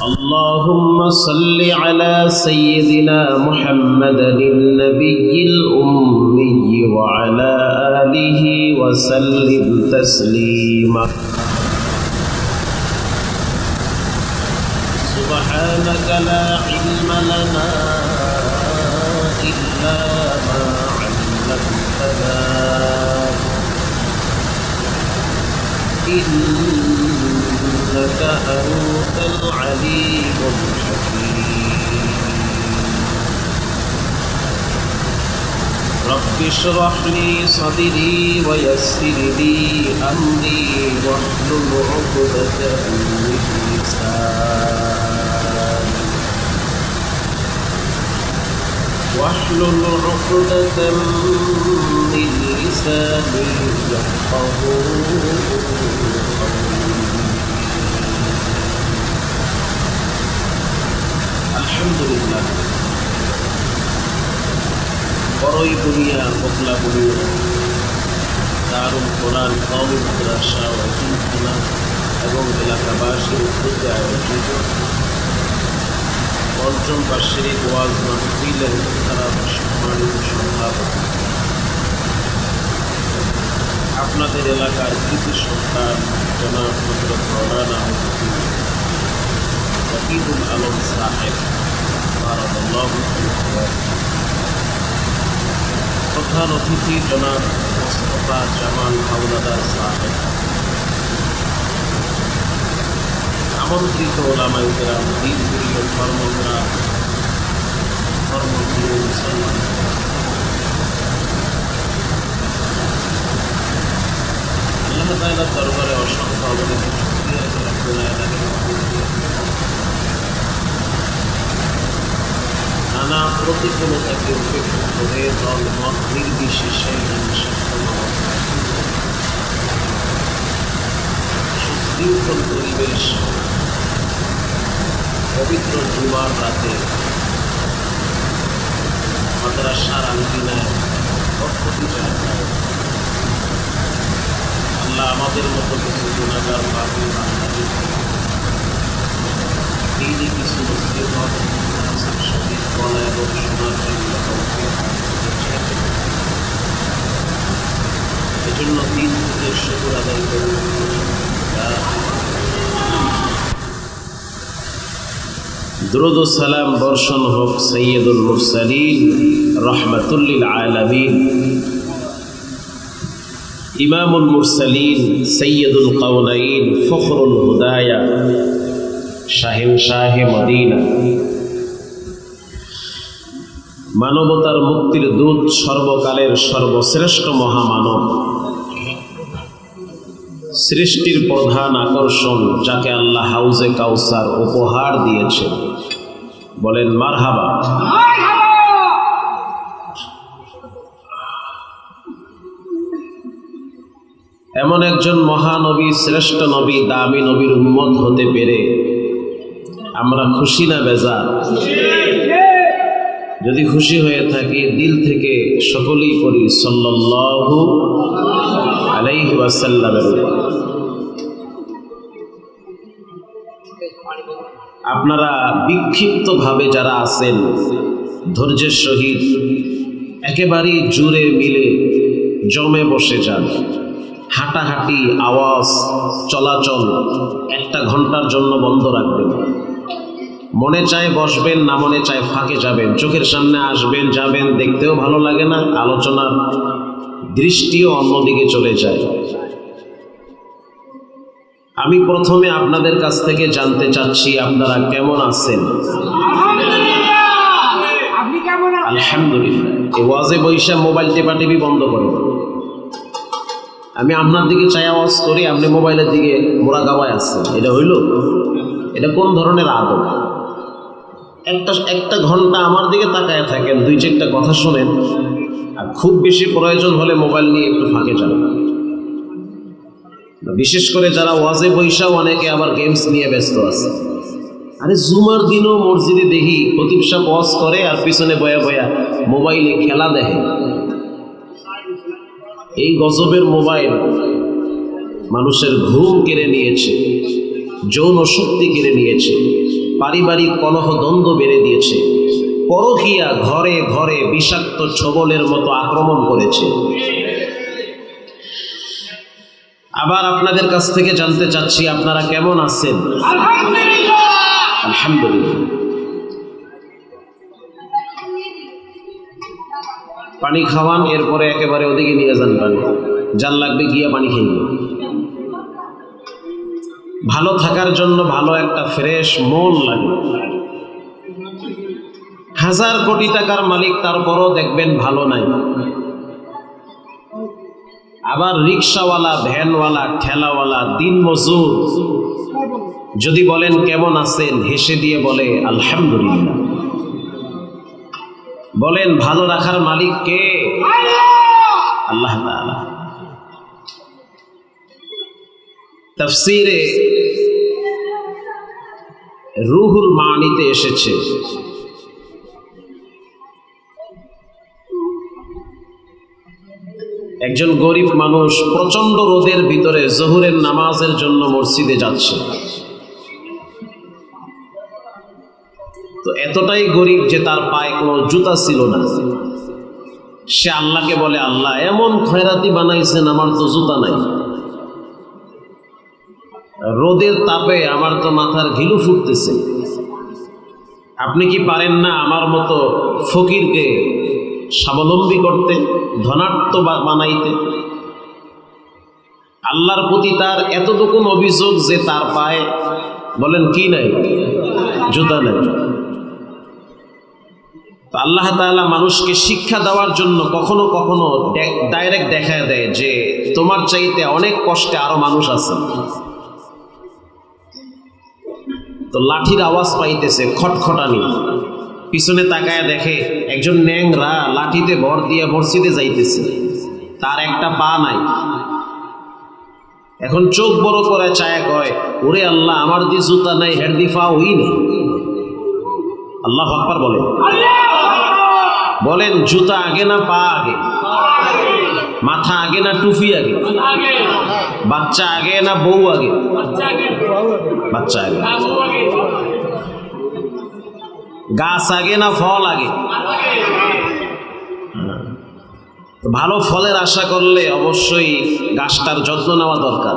اللهم صل على سيدنا محمد النبي الأمي وعلى آله وسلم تسليما. سبحانك لا علم لنا إلا ما علمتنا إنك أنت العليم الحكيم. رب اشرح لي صدري ويسر لي أمري واحلل عقدة من لساني واحلل عقدة من لساني يفقهوا قولي আলহামদুলিল্লাহ বড়ই দুনিয়া বকলা বলিও দারুল কোরআন কওমি মাদ্রাসা ও এতিমখানা এবং এলাকাবাসীর উদ্যোগে আয়োজিত পঞ্চম বার্ষিক ওয়াজ মাহফিলের খারাপ সম্মানিত সভাপতি আপনাদের এলাকার কৃতি সন্তান জনাব হযরত মাওলানা ওয়াকিদুল আলম সাহেব বারাকাল্লাহু ফিহি, প্রধান অতিথি জনাব মোস্তফা জামাল হাওলাদার সাহেব, আমন্ত্রিত ওলামায়ে কেরাম, দিনপ্রিয় ধর্মপ্রাণ ধর্মপ্রিয় মুসলমান, আল্লাহ তাআলার দরবারে অসংখ্য অবনত শুকরিয়া যে রব্বুল আলামিন নানা প্রতিকূলতাকে উপেক্ষা করে দল মত নির্বিশেষে সুশৃঙ্খল পরিবেশ পবিত্র জুমার রাতে মাদ্রাসার আঙ্গিনায় পদ্ধতি চালায়। আল্লাহ আমাদের মতো কিছু গুনাহগার পাপী বান্দাদের দিনই কিছু নসিহত সঠিক বলা এবং শোনার জন্য এজন্য দিন থেকে শুকর আদায় করুন। দুরূদ ও সালাম বর্ষণ হোক সৈয়দুল মুরসালিন রাহমাতুল লিল আলামিন ইমামুল মুরসালিন সৈয়দুল কাওনাইন ফখরুল হুদায়া শাহেনশাহে মদিনা, মানবতার মুক্তির দূত, সর্বকালের সর্বশ্রেষ্ঠ মহামানব, সৃষ্টির প্রধান আকর্ষণ, যাকে আল্লাহ হাউজে কাউসার উপহার দিয়েছেন, বলেন মারহাবা। এমন একজন মহানবী, শ্রেষ্ঠ নবী, দামি নবীর উম্মত হতে পেরে আমরা খুশি না বেজার? যদি খুশি হয়ে থাকি দিল থেকে সকলেই করি সাল্লাল্লাহু আলাইহি ওয়াসাল্লামের উপর। আপনারা বিক্ষিপ্তভাবে যারা আছেন ধৈর্যের সহিত একেবারেই জুড়ে মিলে জমে বসে যান। হাঁটাহাঁটি, আওয়াজ, চলাচল 1 ঘন্টার জন্য বন্ধ রাখবেন। মনে চায় বসবেন, না মনে চায় ফাঁকে যাবেন। চোখের সামনে আসবেন, যাবেন, দেখতেও ভালো লাগে না, আলোচনার দৃষ্টিও অন্যদিকে চলে যায়। আমি প্রথমে আপনাদের কাছ থেকে জানতে চাচ্ছি আপনারা কেমন আছেন? আলহামদুলিল্লাহ। এই ওয়াজে বৈশা মোবাইল টেপাটেপি বন্ধ করবেন। আমি আপনার দিকে চাই আওয়াজ করি, আপনি মোবাইলের দিকে মোরাকাবায় আসছেন। এটা হইল? এটা কোন ধরনের আদব? একটা ঘন্টা আমার দিকে তাকায় থাকেন, 2-4টা কথা শোনেন, আর খুব বেশি প্রয়োজন হলে মোবাইল নিয়ে একটু ফাঁকে যান। বিশেষ করে যারা ওয়াজে বৈশাও অনেকে আবার গেমস নিয়ে ব্যস্ত আছে। আরে জুমার দিনও মসজিদে দেখি খতিব সাহেব ওয়াজ করে আর পিছনে বয়া বয়া মোবাইলে খেলা দেখে। এই গজবের মোবাইল মানুষের ঘুম কেড়ে নিয়েছে, যৌন শক্তি কেড়ে নিয়েছে, পারিবারিক কলহ দ্বন্দ্ব বেড়ে দিয়েছে, পরকীয়া ঘরে ঘরে বিষাক্ত ছোবলের মতো আক্রমণ করেছে। আবার আপনাদের কাছ থেকে জানতে চাচ্ছি আপনারা কেমন আছেন? আলহামদুলিল্লাহ। পানি খাওয়ান, এরপরে একেবারে ওদিকে নিয়ে যান পানি, যার লাগবে গিয়ে পানি খেয়ে। ভালো থাকার জন্য ভালো একটা ফ্রেশ মন লাগে। 1000 কোটি টাকার মালিক, তারপরও দেখবেন ভালো নাই। আবার রিক্সাওয়ালা, ভ্যানওয়ালা, ঠেলাওয়ালা, দিন মজুর যদি বলেন কেমন আছেন, হেসে দিয়ে বলে আলহামদুলিল্লাহ। বলেন ভালো রাখার মালিক কে? আল্লাহ তাআলা। তাফসীরে রুহুল মানিতে এসেছে, একজন গরিব মানুষ প্রচন্ড রোদের ভিতরে জোহরের নামাজের জন্য মসজিদে যাচ্ছে। তো এতটাই গরিব যে তার পায়ে কোনো জুতা ছিল না। সে আল্লাহকে বলে, আল্লাহ এমন খয়রাতি বানাইছেন, আমার তো জুতা নাই, রোদের তাপে আমার তো মাথার ঘিলু ফুটতেছে, আপনি কি পারেন না আমার মতো ফকিরকে স্বাবলম্বী করতে, ধনাঢ্য বানাইতে? আল্লাহর প্রতি তার এতটুকু অভিযোগ যে তার পায়ে, বলেন কি নাই, জুতা নাই। তো আল্লাহ তাআলা মানুষকে শিক্ষা দেওয়ার জন্য কখনো কখনো ডাইরেক্ট দেখায় দেয় যে তোমার চাইতে অনেক কষ্টে আরো মানুষ আছে। তো লাঠির আওয়াজ পাইতেছে, খটখটানি, পিছনে তাকায় দেখে একজন ন্যাংরা লাঠিতে ভর দিয়ে মসজিদে যাইতেছে, তার একটা পা নাই। এখন চোখ বড় করে চায়া কয়, ওরে আল্লাহ, আমার দি জুতা নাই, হের দি পা হই নেই। আল্লাহু আকবার বলেন। বলেন জুতা আগে না পা আগে? মাথা আগে না টুপি আগে? বাচ্চা আগে না বউ আগে? বাচ্চা আগে। গাছ আগে না ফল আগে? ভালো ফলের আশা করলে অবশ্যই গাছটার যত্ন নেওয়া দরকার।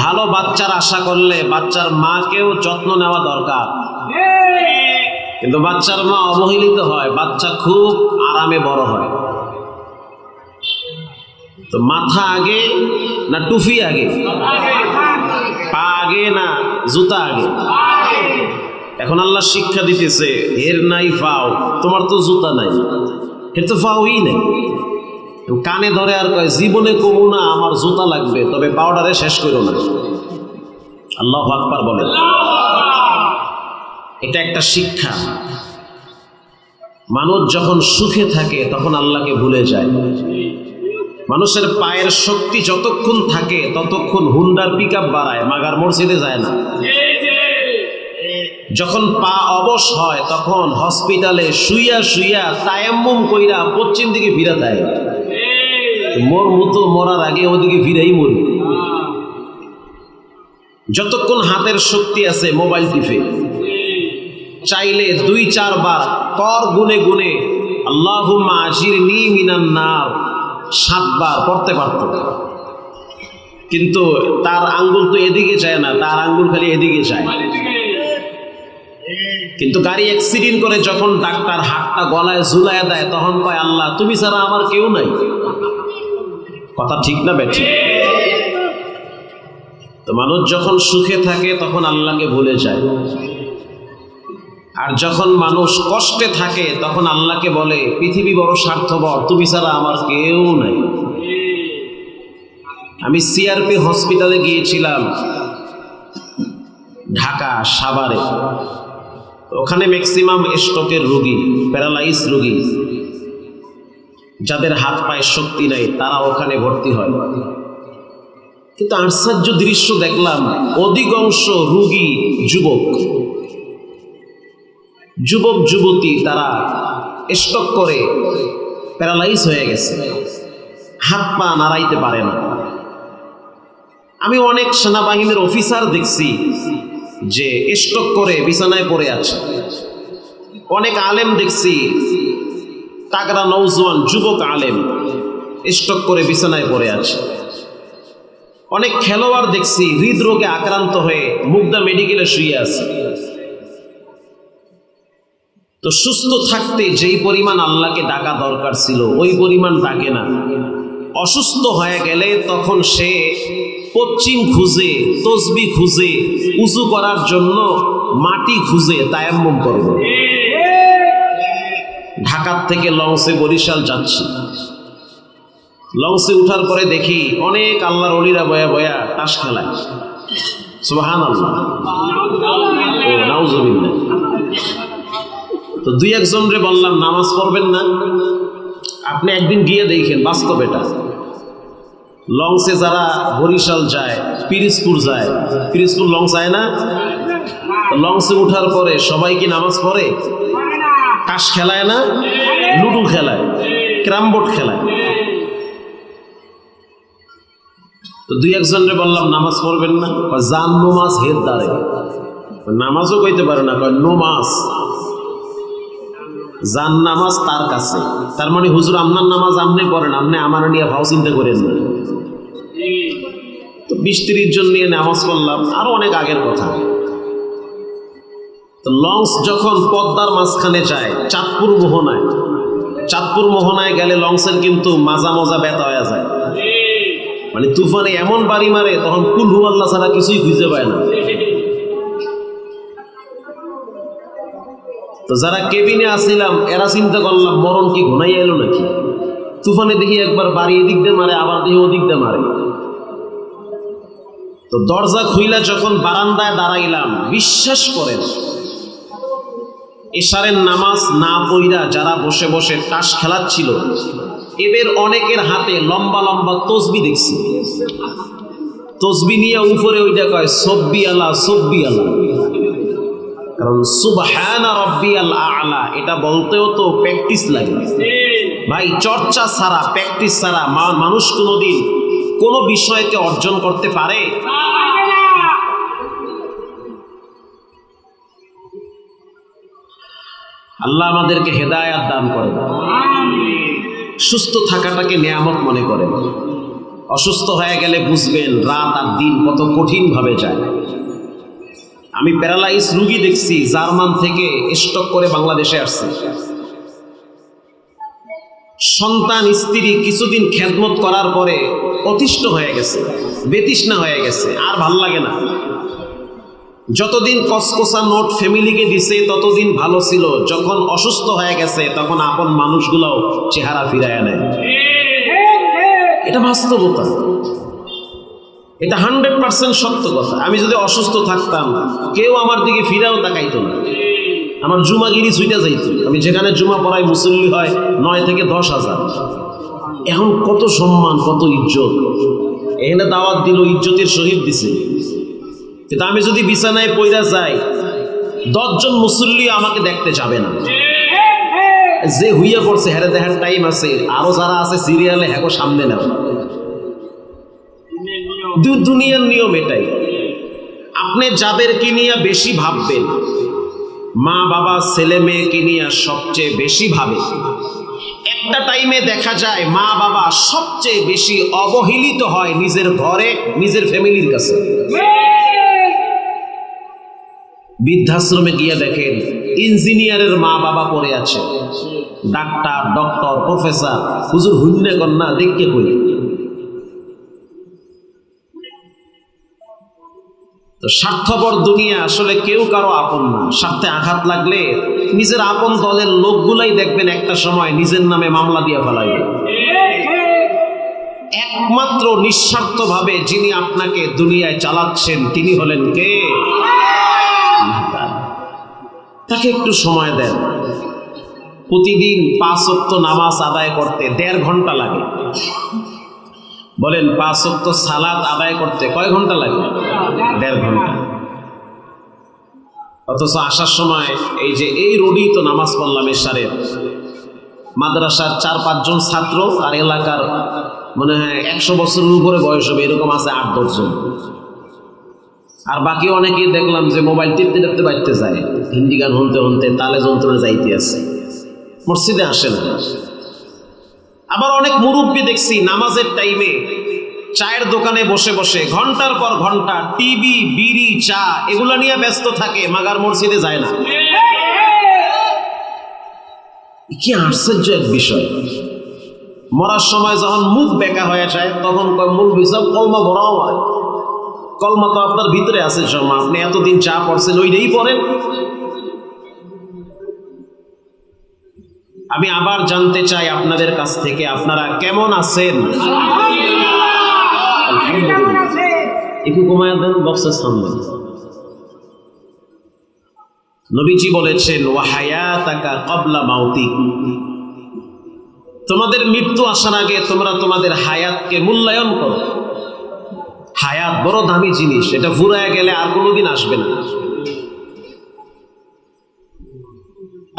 ভালো বাচ্চার আশা করলে বাচ্চার মাকেও যত্ন নেওয়া দরকার। কিন্তু বাচ্চার মা অবহেলিত হয়, বাচ্চা খুব আরামে বড় হয়। তো মাথা আগে না টুপি আগে? পা আগে না জুতা আগে? এখন আল্লাহ শিক্ষা দিতেছে, এর নাই পাও, তোমার তো জুতা নাই, এর তো পাওই নাই। কানে ধরে আর কয়, জীবনে কমু না, আমার জুতা লাগবে, তবে পাউডারে শেষ করো না। আল্লাহু আকবার বলে। এটা একটা শিক্ষা। মানুষ যখন সুখে থাকে তখন আল্লাহকে ভুলে যায়। মানুষের পায়ের শক্তি যতক্ষণ থাকে ততক্ষণ হুন্ডার পিকআপ বাড়ায়, মাগার মসজিদে যায় না। যখন পা অবশ হয় তখন হসপিটালে শুইয়া শুইয়া তায়াম্মুম কইরা পশ্চিম দিকে ফিরে দেয়। মোর মতো মরার আগে ওদিকে ফিরেই মরি। যতক্ষণ হাতের শক্তি আছে মোবাইল টিপে, চাইলে 2-4 বার কর গুনে গুনে আল্লাহুম্মা আজিরনি মিনান নার 7 বার পড়তে পারত। কিন্তু তার আঙ্গুল তো এদিকে যায় না, তার আঙ্গুল খালি এদিকে যায়। কিন্তু গাড়ি অ্যাক্সিডেন্ট করে যখন ডাক্তার হাতটা গলায় ঝুলায় দেয় তখন কয়, আল্লাহ তুমি ছাড়া আমার কেউ নাই। কথা ঠিক না বেঠিক? তো মানুষ যখন সুখে থাকে তখন আল্লাহকে ভুলে যায়, আর যখন মানুষ কষ্টে থাকে তখন আল্লাহকে বলে, পৃথিবী বড় স্বার্থপর, তুমি ছাড়া আমার কেউ নাই। আমি সিআরপি হসপিটালে গিয়েছিলাম ঢাকা সাভারে। ওখানে ম্যাক্সিমাম স্ট্রোকের রোগী, প্যারালাইজ রোগী, যাদের হাত পায়ে শক্তি নাই, তারা ওখানে ভর্তি হয়। কিন্তু আশ্চর্য দৃশ্য দেখলাম, অধিকাংশ রোগী যুবক, যুবক যুবতী, তারা স্ট্রোক করে প্যারালাইজ হয়ে গেছে, হাত পা নাড়াইতে পারে না। আমি অনেক সেনাবাহিনীর অফিসার দেখছি যে স্ট্রোক করে বিছানায় পড়ে আছে। অনেক আলেম দেখছি, তাগড়া নওজোয়ান যুবক আলেম স্ট্রোক করে বিছানায় পড়ে আছে। অনেক খেলোয়াড় দেখছি হৃদরোগে আক্রান্ত হয়ে মুগদা মেডিকেলে শুয়ে আছে। তো সুস্থ থাকতে যেই পরিমাণ আল্লাহকে ডাকা দরকার ছিল ওই পরিমাণ ডাকে না। অসুস্থ হয়ে গেলে তখন সে পশ্চিম খুঁজে, তসবি খুঁজে, উজু করার জন্য মাটি খুঁজে তায়াম্মুম করবে। ঢাকার থেকে লঞ্চে বরিশাল যাচ্ছি, লঞ্চে উঠার পরে দেখি অনেক আল্লাহর ওলিরা বয়া বয়া তাস খেলায়। সুবহানাল্লাহ, নাউজুবিল্লাহ। তো দুই একজন রে বললাম নামাজ পড়বেন না, আপনি একদিন গিয়ে দেখেন বাস্তব এটা। লঞ্চে যারা বরিশাল যায়, পিরিজপুর যায়, পিরিজপুর লঞ্চ যায় না, লঞ্চে উঠার পরে সবাই কি নামাজ পড়ে? তাস খেলায় না, লুডু খেলায়, ক্যারাম বোর্ড খেলায়। তো দুই একজন রে বললাম নামাজ পড়বেন না, জান নমাজ হের দ্বারে, নামাজও কইতে পারে না, কয় নমাজ, জান নামাজ তার কাছে। তার মানে হুজুর আপনার নামাজ আপনি পড়েন, আপনি আমার নিয়ে ভাও চিন্তা করেন না। তো 20-30 জন নিয়ে নামাজ পড়লাম, আরো অনেক আগের কথা। তো লঞ্চ যখন পদ্মার মাঝখানে যায় চাঁদপুর মোহনায়, চাঁদপুর মোহনায় গেলে লঞ্চের কিন্তু মাজা মজা ব্যথা হয়ে যায়, মানে তুফানে এমন বাড়ি মারে তখন কুল হু আল্লাহ ছাড়া কিছুই খুঁজে পায় না। তো যারা কেবিনে আসছিলাম এরা চিন্তা করলাম মরণ কি ঘনাই এলো নাকি, তুফানে দেখি একবার বাড়ি এদিক দিয়ে মারে, আবার দেখি ওদিক দিয়ে মারে। তো দরজা খুইলা যখন বারান্দায় দাঁড়াইলাম, বিশ্বাস করেন এশারের নামাজ না পড়া যারা বসে বসে তাস খেলাচ্ছিল, এদের অনেকের হাতে লম্বা লম্বা তসবি দেখছি। তসবি নিয়ে উপরে ওইটা কয় সব্বি আল্লাহ, সব্বি আল্লাহ। কারণ সুবহানা রাব্বিয়াল আ'লা এটা বলতেও তো প্র্যাকটিস লাগে ভাই। চর্চা ছাড়া, প্র্যাকটিস ছাড়া মানুষ কোনোদিন কোনো বিষয়কে অর্জন করতে পারে? আল্লাহ আমাদেরকে হেদায়েত দান করেন। সুস্থ থাকাটাকে নিয়ামত মনে করেন। অসুস্থ হয়ে গেলে বুঝবেন রাত আর দিন কত কঠিন ভাবে যায়। আমি প্যারালাইজ রুগী দেখছি, জার্মান থেকে স্টক করে বাংলাদেশে আসছে। সন্তান স্ত্রী কিছুদিন খেদমত করার পরে অতিষ্ঠ হয়ে গেছে, বেতৃষ্ণা হয়ে গেছে, আর ভাল লাগে না। যতদিন কসকসা নোট ফ্যামিলিকে দিছে ততদিন ভালো ছিল, যখন অসুস্থ হয়ে গেছে তখন আপন মানুষগুলোও চেহারা ফিরায় নেয়। এটা বাস্তবতা, এটা 100% সত্য কথা। আমি যদি অসুস্থ থাকতাম কেউ আমার দিকে ফিরেও তাকাইতো না, আমার জুমাগিরি ছুইটা যাইত। আমি যেখানে জুমা পড়াই মুসল্লি হয় 9 থেকে 10,000। এখন কত সম্মান, কত ইজ্জত। এখানে দাওয়াত দিল, ইজ্জতের সহিত দিছে। কিন্তু আমি যদি বিছানায় পইরা যাই 10 জন মুসল্লি আমাকে দেখতে যাবে না। যে হুইয়া পড়ছে হেরে দেখার টাইম আছে, আরো যারা আছে সিরিয়ালে হ্যাঁ সামনে নেও। দুনিয়ার নিয়ম এটাই। আপনি যাদেরকে নিয়ে বেশি ভাববেন, মা বাবা ছেলে মেয়েকে নিয়ে সবচেয়ে বেশি ভাবে। একটা টাইমে দেখা যায় মা বাবা সবচেয়ে বেশি অবহেলিত হয় নিজের ঘরে, নিজের ফ্যামিলির কাছে। বৃদ্ধাশ্রমে গিয়ে দেখেন ইঞ্জিনিয়ারের মা বাবা পড়ে আছে, ডাক্তার, ডক্টর, প্রফেসর। হুজুর হুন্নে কন্যা দেখতে কই। তো স্বার্থপর দুনিয়া আসলে কেউ কারো আপন না। স্বার্থে আঘাত লাগলে নিজের আপন দলের লোকগুলাই দেখবেন একটা সময় নিজের নামে মামলা দিয়ে ফেলাইবে। একমাত্র নিঃস্বার্থভাবে যিনি আপনাকে দুনিয়ায় চালাচ্ছেন তিনি হলেন কে? তাকে একটু সময় দেন। প্রতিদিন 5 ওয়াক্ত নামাজ আদায় করতে 1.5 ঘন্টা লাগে। বলেন 5 ওয়াক্ত সালাত আদায় করতে কয় ঘন্টা লাগে? 1.5 ঘন্টা। অথচ আসার সময় এই যে এই রোডেই তো নামাজ পড়লাম এশারের। মাদ্রাসার 4-5 জন ছাত্র আর এলাকার মনে হয় 100 বছরের উপরে বয়স হবে এরকম আছে 8-10 জন। আর বাকি অনেকেই দেখলাম যে মোবাইল টিপতে টিপতে বাড়তে যায়, হিন্দি গান শুনতে শুনতে তালে যন্ত্রণে যাইতে আছে, মসজিদে আসে না। আবার অনেক মুরব্বী দেখছি নামাজের টাইমে চায়ের দোকানে বসে বসে ঘন্টার পর ঘন্টা টিভি, বিড়ি, চা এগুলো নিয়ে ব্যস্ত থাকে, মাগার মসজিদে যায় না। কি আশ্চর্য এক বিষয়। মরার সময় যখন মুখ বেঁকা হয়ে যায় তখন মুরব্বী সব কলমা ভরাও হয়। কলমা তো আপনার ভিতরে আছে, সময় আপনি এতদিন চা পড়ছেন ওইটাই পড়েন। আমি আবার জানতে চাই আপনাদের কাছ থেকে আপনারা কেমন আছেন? একটু কমায় দেন বক্সের সামনে। নবীজি বলেছেন ওয়া হায়াতাকা ক্বাবলা মাউতিক, তোমাদের মৃত্যু আসার আগে তোমরা তোমাদের হায়াতকে মূল্যায়ন করো। হায়াত বড় দামি জিনিস, এটা ফুরায় গেলে আর কোনোদিন আসবে না।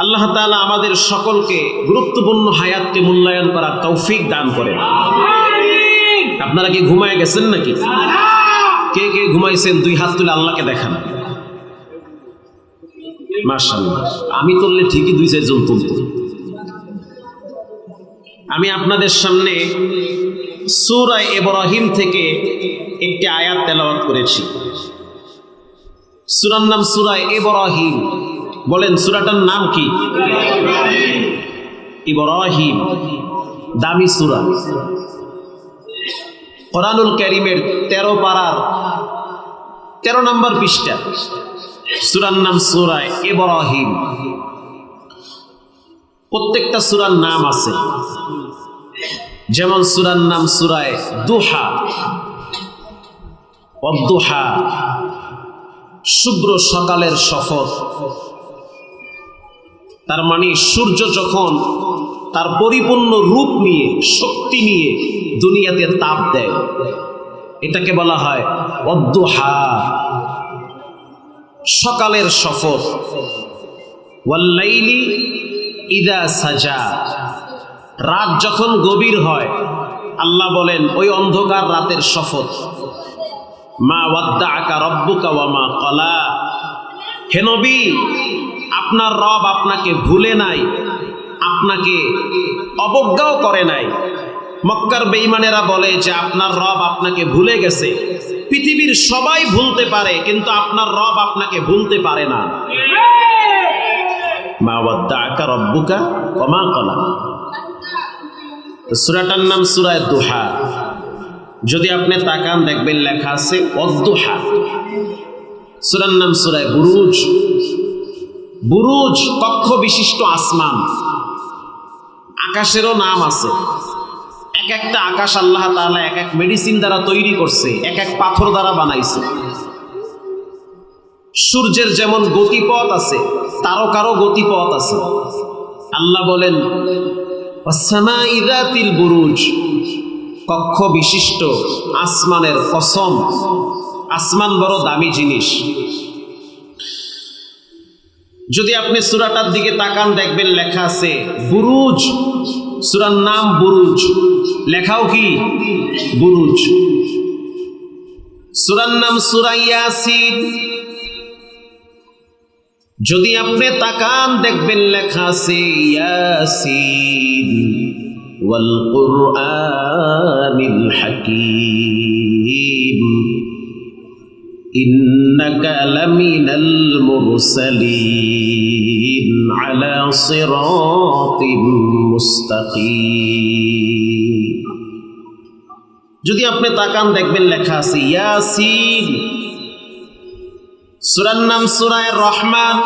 আল্লাহ তাআলা আমাদের সকলকে গুরুত্বপূর্ণ হায়াতকে মূল্যায়ন করার তৌফিক দান করেন। আপনারা কি ঘুমায় গেছেন নাকি? কে কে ঘুমাইছেন দুই হাত তুলে আল্লাহকে দেখান। মাশাআল্লাহ, আমি তুললে ঠিকই দুই চারজন তুলত। আমি আপনাদের সামনে সূরা ইব্রাহিম থেকে একটি আয়াত তেলাওয়াত করেছি। সূরার নাম সূরা ইব্রাহিম। বলেন সূরাটার নাম কি? ইব্রাহিম, দামি সূরা। কোরআনুল কারীমের 13 পারার 13 নম্বর পৃষ্ঠা। সূরার নাম সূরা ইব্রাহিম। প্রত্যেকটা সূরার নাম আছে, যেমন সূরার নাম সূরা দুহা, অদ্দুহা, শুভ্র সকালের শপথ। তার মানে সূর্য যখন তার পরিপূর্ণ রূপ নিয়ে, শক্তি নিয়ে দুনিয়াতে তাপ দেয়, এটাকে বলা হয় অদ্দুহা, সকালের শপথ। ওয়াল্লাইলি ইযা সাজা, রাত যখন গভীর হয় আল্লাহ বলেন ওই অন্ধকার রাতের শপথ। মা ওয়াদ্দাআকা রাব্বুকা ওয়া মা ক্বালা, হে নবী আপনার রব আপনাকে ভুলে নাই, আপনাকে অবজ্ঞাও করে নাই। মক্কার বেঈমানেরা বলে যে আপনার রব আপনাকে ভুলে গেছে। পৃথিবীর সবাই ভুলতে পারে, কিন্তু আপনার রব আপনাকে ভুলতে পারে না। মা ওয়াদ্দাআকা রাব্বুকা ওয়া মা ক্বালা। সূরাটার নাম সূরা দুহা। যদি আপনি তাকান দেখবেন লেখা আছে অদ্দুহা। সূরার নাম সূরা বুরুজ। বুরুজ কক্ষ বিশিষ্ট আসমান। আকাশেরও নাম আছে। এক একটা আকাশ আল্লাহ তাআলা এক এক মেডিসিন দ্বারা তৈরি করছে, এক এক পাথর দ্বারা বানাইছে। সূর্যের যেমন গতিপথ আছে, তারকারও গতিপথ আছে। আল্লাহ বলেন ওয়াসসামাই যাতিল বুরুজ, কক্ষ বিশিষ্ট আসমানের কসম, আসমান বড় দামি জিনিস। যদি আপনি সূরাটার দিকে তাকান দেখবেন লেখা আছে বুরুজ। সূরার নাম বুরুজ, লেখাও কি বুরুজ। সূরার নাম সূরা ইয়াসিন। যদি আপনি তাকান দেখবেন লেখা আছে ইয়াসিন ওয়াল কুরআনিল হাকীম ইন্নাকা লামিনাল মুরসালিন আলা সিরাতিম মুস্তাকিম। যদি আপনি তাকান দেখবেন লেখা আছে ইয়াসিন। সূরার নাম সূরা রহমান।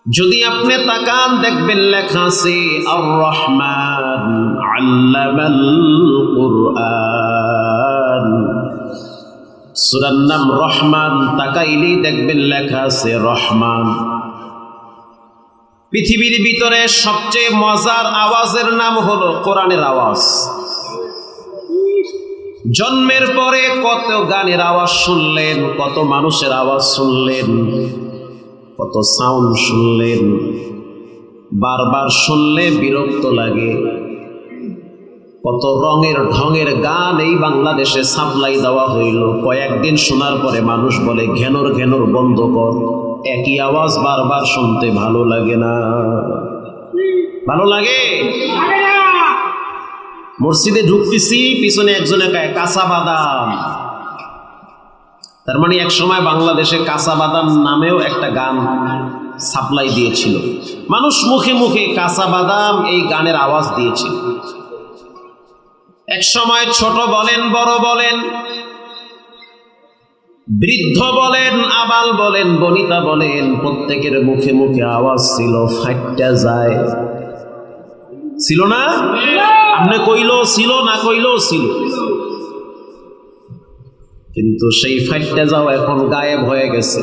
যদি আপনি তাকান দেখবেন লেখা আছে আর রহমান আল্লামাল কুরআন। সূরার নাম রহমান, তাকাইলেই দেখবেন লেখা আছে রহমান। পৃথিবীর ভিতরে সবচেয়ে মজার আওয়াজের নাম হলো কোরআনের আওয়াজ। জন্মের পরে কত গানের আওয়াজ শুনলেন, কত মানুষের আওয়াজ শুনলেন, কত সাউন্ড শুনলেন। বারবার শুনলে বিরক্ত লাগে। কত রঙের ঢঙের গান এই বাংলাদেশে সাপ্লাই দেওয়া হইল। কয়েকদিন শোনার পরে মানুষ বলে ঘেনর ঘেনর বন্ধ কর, একই আওয়াজ বারবার শুনতে ভালো লাগে না। ভালো লাগে? মসজিদে ঢুকতেছি, পিছনে একজনে কয় কাঁচা বাদাম। তার মানে এক সময় বাংলাদেশে কাঁচা বাদাম নামেও একটা গান সাপ্লাই দিয়েছিল। মানুষ মুখে মুখে কাঁচা বাদাম এই গানের আওয়াজ দিয়েছিল। এক সময় ছোট বলেন, বড় বলেন, বৃদ্ধ বলেন, আবাল বলেন, বনিতা বলেন, প্রত্যেকের মুখে মুখে আওয়াজ ছিল ফাইটটা যায়। ছিল না? আপনি কইলেও ছিল, না কইলেও ছিল। কিন্তু সেই ফাইটটা যাও এখন গায়েব হয়ে গেছে।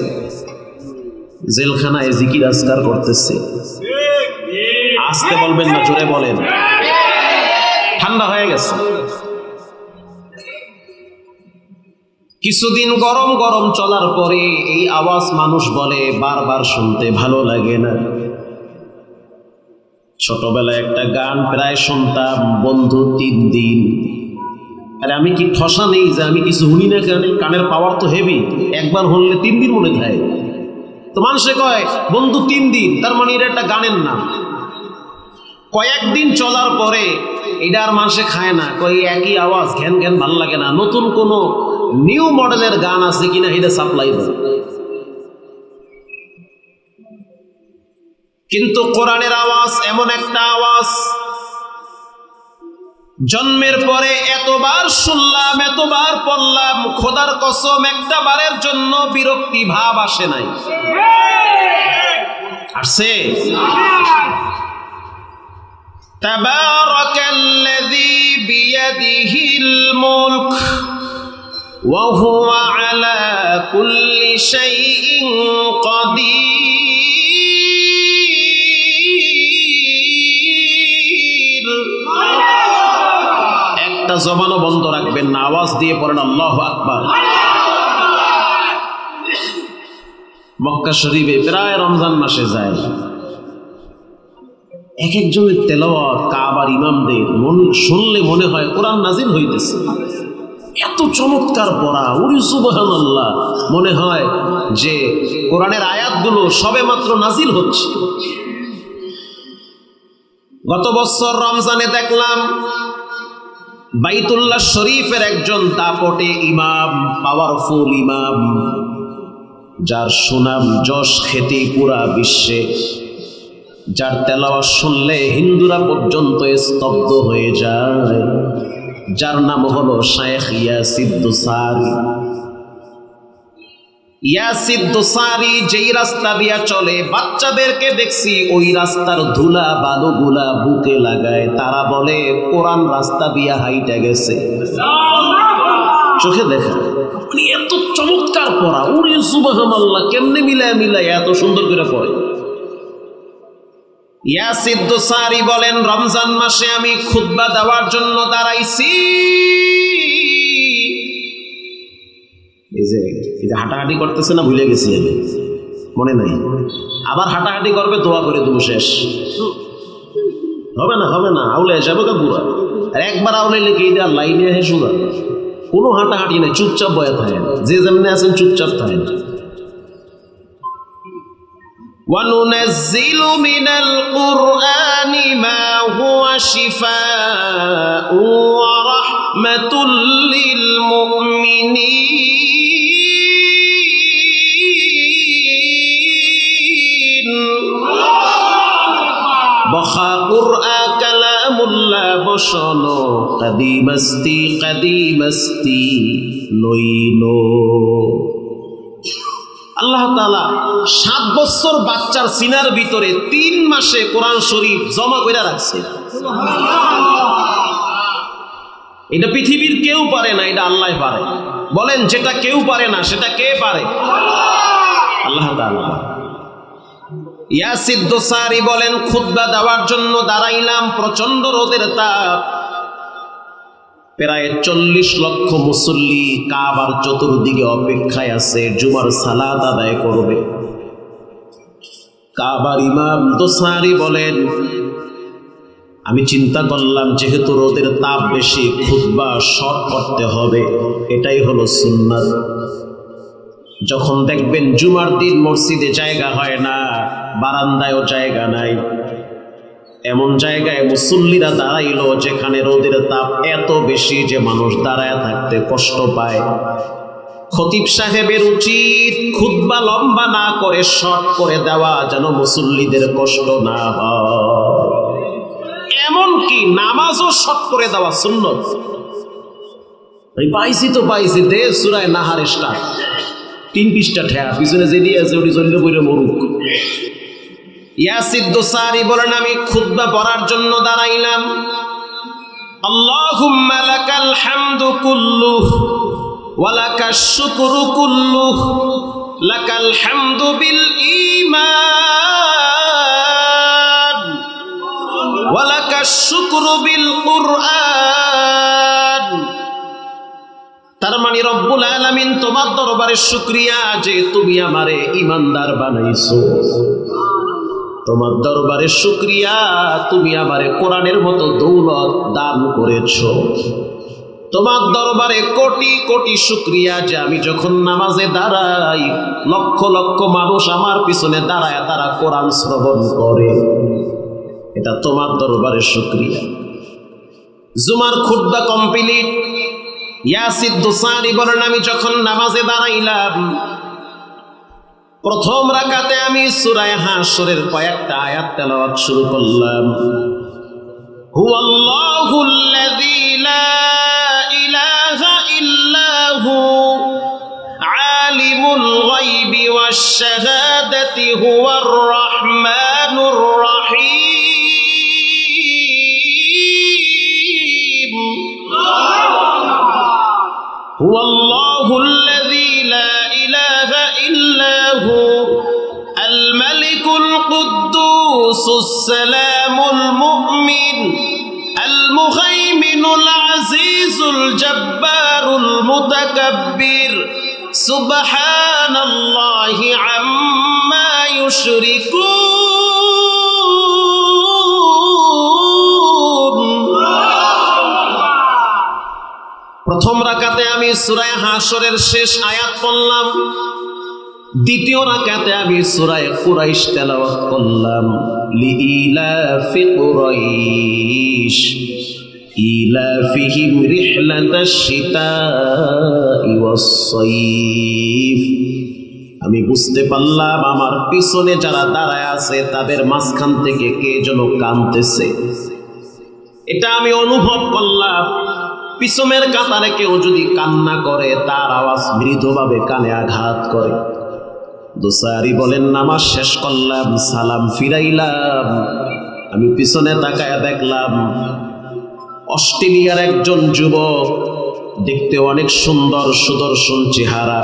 জেলখানায় জিকির আজকার করতেছে। আস্তে বলবেন না, জোরে বলেন। ঠান্ডা হয়ে গেছে। কিছুদিন গরম গরম চলার পরে এই আওয়াজ মানুষ বলে বারবার শুনতে ভালো লাগে না। ছোটবেলায় একটা গান প্রায় শুনতাম, বন্ধু 3 দিন। আরে আমি কি ঠসা নেই যে আমি কিছু শুনি না? কানের পাওয়ার তো হেভি, একবার শুনলে 3 দিন মনে থাকে। তো মানুষে কয় বন্ধু 3 দিন, তার মানে এটা একটা গানের নাম। কয়েকদিন চলার পরে এটা আর মানুষে খায় না, কয় একই আওয়াজ, ঘ্যান ঘ্যান ভালো লাগে না, নতুন কোনো নিউ মডেলের গান আছে কিনা এটা সাপ্লাই দেয়। কিন্তু কোরআনের আওয়াজ এমন একটা আওয়াজ, জন্মের পরে এতবার শুনলাম, এতবার পড়লাম, খোদার কসম একটা বারের জন্য বিরক্তি ভাব আসে নাই। আসছে? তাবারাকাল্লাযী বিয়াদিহিল মুলক ওয়া হুয়া আলা কুল্লি শাইইন কাদির। একটা জবানও বন্ধ রাখবেন না, আওয়াজ দিয়ে পড়েন আল্লাহু আকবার। মক্কা শরীফে প্রায় রমজান মাসে যায়, এক একজনের তেলাওয়াত, কাবার ইমামদের মন শুনলে মনে হয় কোরআন নাজিল হইতেছে। এত চমৎকার পড়া, ওরে সুবহানাল্লাহ, মনে হয় যে কোরআনের আয়াতগুলো সবেমাত্র নাজিল হচ্ছে। গত বছর রমজানে দেখলাম বাইতুল্লাহ শরীফের একজন দাপটে ইমাম, পাওয়ারফুল ইমাম, যার সুনাম যশ খ্যাতি পুরা বিশ্বে, যার তেলাওয়াত শুনলে হিন্দুরা পর্যন্ত স্তব্ধ হয়ে যায়, যার নাম হলো শায়েখ ইয়াসিদ দোসারি। ইয়াসিদ দোসারি যেই রাস্তা দিয়া চলে, বাচ্চাদেরকে দেখছি ওই রাস্তার ধুলা বালুগুলা বুকে লাগায়, তারা বলে কোরআন রাস্তা দিয়া হাইটা গেছে। চোখে দেখা, এত চমৎকার পড়া, ওরে সুবহানাল্লাহ, কেমনে মিলায় মিলায় এত সুন্দর করে পড়ে। ইয়াসিদ দোসারি বলেন, রমজান মাসে আমি খুতবা দেওয়ার জন্য দাঁড়াইছি, এই যে হাঁটাহাঁটি করতেছে না, ভুলে গেছি আমি, মনে নাই। আবার হাঁটাহাঁটি করবে, দোয়া করে দেবো, শেষ হবে না, হবে না, আউলে যাবে কা বুড়া। আর একবার আউলে লেগে দেওয়ার লাইনে আসে সুরা, কোনো হাঁটাহাঁটি নাই, চুপচাপ বয়ে থাকেন, যে যেমনি আছেন চুপচাপ থাকেন। وَنُنَزِّلُ مِنَ الْقُرْآنِ مَا هُوَ شِفَاءٌ وَرَحْمَةٌ لِّلْمُؤْمِنِينَ বখা কুরআন কালামুল্লাহ বসনো কাদিমাস্তি লইলো। আল্লাহ তাআলা 7 বছর বাচ্চার সিনার ভিতরে 3 মাসে কোরআন শরীফ জমা করে রাখছে। এটা পৃথিবীর কেউ পারে না, এটা আল্লাহ পারে। বলেন, যেটা কেউ পারে না সেটা কে পারে? আল্লাহ তাআলা। ইয়াসিদ দোসারি বলেন, খুতবা দেওয়ার জন্য দাঁড়াইলাম, প্রচন্ড রোদের তাপ, প্রায় 40 লক্ষ মুসল্লি কাবার চতুর্দিকে অপেক্ষায় আছে, জুমার সালাত আদায় করবে। কাবার ইমাম দোসারি বলেন, আমি চিন্তা করলাম যেহেতু রোদের তাপ বেশি, খুতবা শর্ট করতে হবে, এটাই হলো সুন্নাত। যখন দেখবেন জুমার দিন মসজিদে জায়গা হয় না, বারান্দায়ও জায়গা নাই, এমন জায়গায় মুসল্লিরা দাঁড়াইলো যেখানে রোদের তাপ এত বেশি যে মানুষ দাঁড়ায় থাকতে কষ্ট পায়। খতিব সাহেবের উচিত খুতবা লম্বা না করে শর্ট করে দেওয়া, যেন মুসল্লিদের কষ্ট না হয়। এমনকি নামাজও শর্ট করে দেওয়া সুন্নত। পাইছি তো পাইছি, দে সূরা নাহার স্টার্ট, 3 পৃষ্ঠা ঠেয়া, পিছনে যে দিয়ে আছে ওটি চললে বইরে মরুক। ইয়াসিদ দোসারি বলেন, আমি খুতবা পড়ার জন্য দাঁড়াইলাম। আল্লাহুম্মা লাকাল হামদু কুল্লুহু ওয়া লাকাশ শুকরু কুল্লুহু, লাকাল হামদু বিল শুকরু বিল কুরআন। তার মানে রব্বুল আলামিন তোমার দরবারে শুকরিয়া যে তুমি আমারে ঈমানদার বানাইছো। তোমার দরবারে শুকরিয়া তুমি আমারে কোরআনের মতো দৌলত দান করেছো। তোমার দরবারে কোটি কোটি শুকরিয়া যে আমি যখন নামাজে দাঁড়াই লক্ষ লক্ষ মানুষ আমার পিছনে দাঁড়ায় তারা কোরআন শ্রবণ করে। এটা তোমার দরবারে শুকরিয়া। জুমার খুতবা কমপ্লিট। ইয়াসির দোসারি বলেন আমি যখন নামাজে দাঁড়াইলাম প্রথম রাকাতে আমি সূরা হাশরের কয়েকটা আয়াত তেলাওয়াত শুরু করলাম। হুয়াল্লাহুল্লাযী লা ইলাহা ইল্লা হু আলিমুল গায়বি ওয়াশ শাহাদাতি হুয়ার রাহমানুর রাহিম। হুয়াল্লাহুল্লাযী লা ইলাহা ইল্লা হু আল মালিকুল কুদ্দুসুস সালামুল মুমিন আল মুহাইমিনুল আজিজুল জব্বারুল মুতাকাব্বির সুবহানাল্লাহি আম্মা ইউশরিকুন। প্রথম রাকাতে আমি সূরা হাশরের শেষ আয়াত পড়লাম। দ্বিতীয় রাকাতে আমি সূরা কুরাইশ তেলাওয়াত করলাম। লিইলাফি কুরাইশ ইলাফিহিম রিহলাতাশ শিতাই ওয়াস সাইফ। আমি বুঝতে পারলাম আমার পিছনে যারা দাঁড়ায় আছে তাদের মাঝখান থেকে কে যেন কাঁদতেছে। এটা আমি অনুভব করলাম। পিছনের কাতারে কেউ যদি কান্না করে তার আওয়াজ মৃদুভাবে কানে আঘাত করে। দোসারি বলেন নামাজ শেষ করলাম, সালাম ফিরাইলাম, আমি পিছনে তাকায়া দেখলাম অস্ট্রেলিয়ার একজন যুবক, দেখতে অনেক সুন্দর সুদর্শন চেহারা,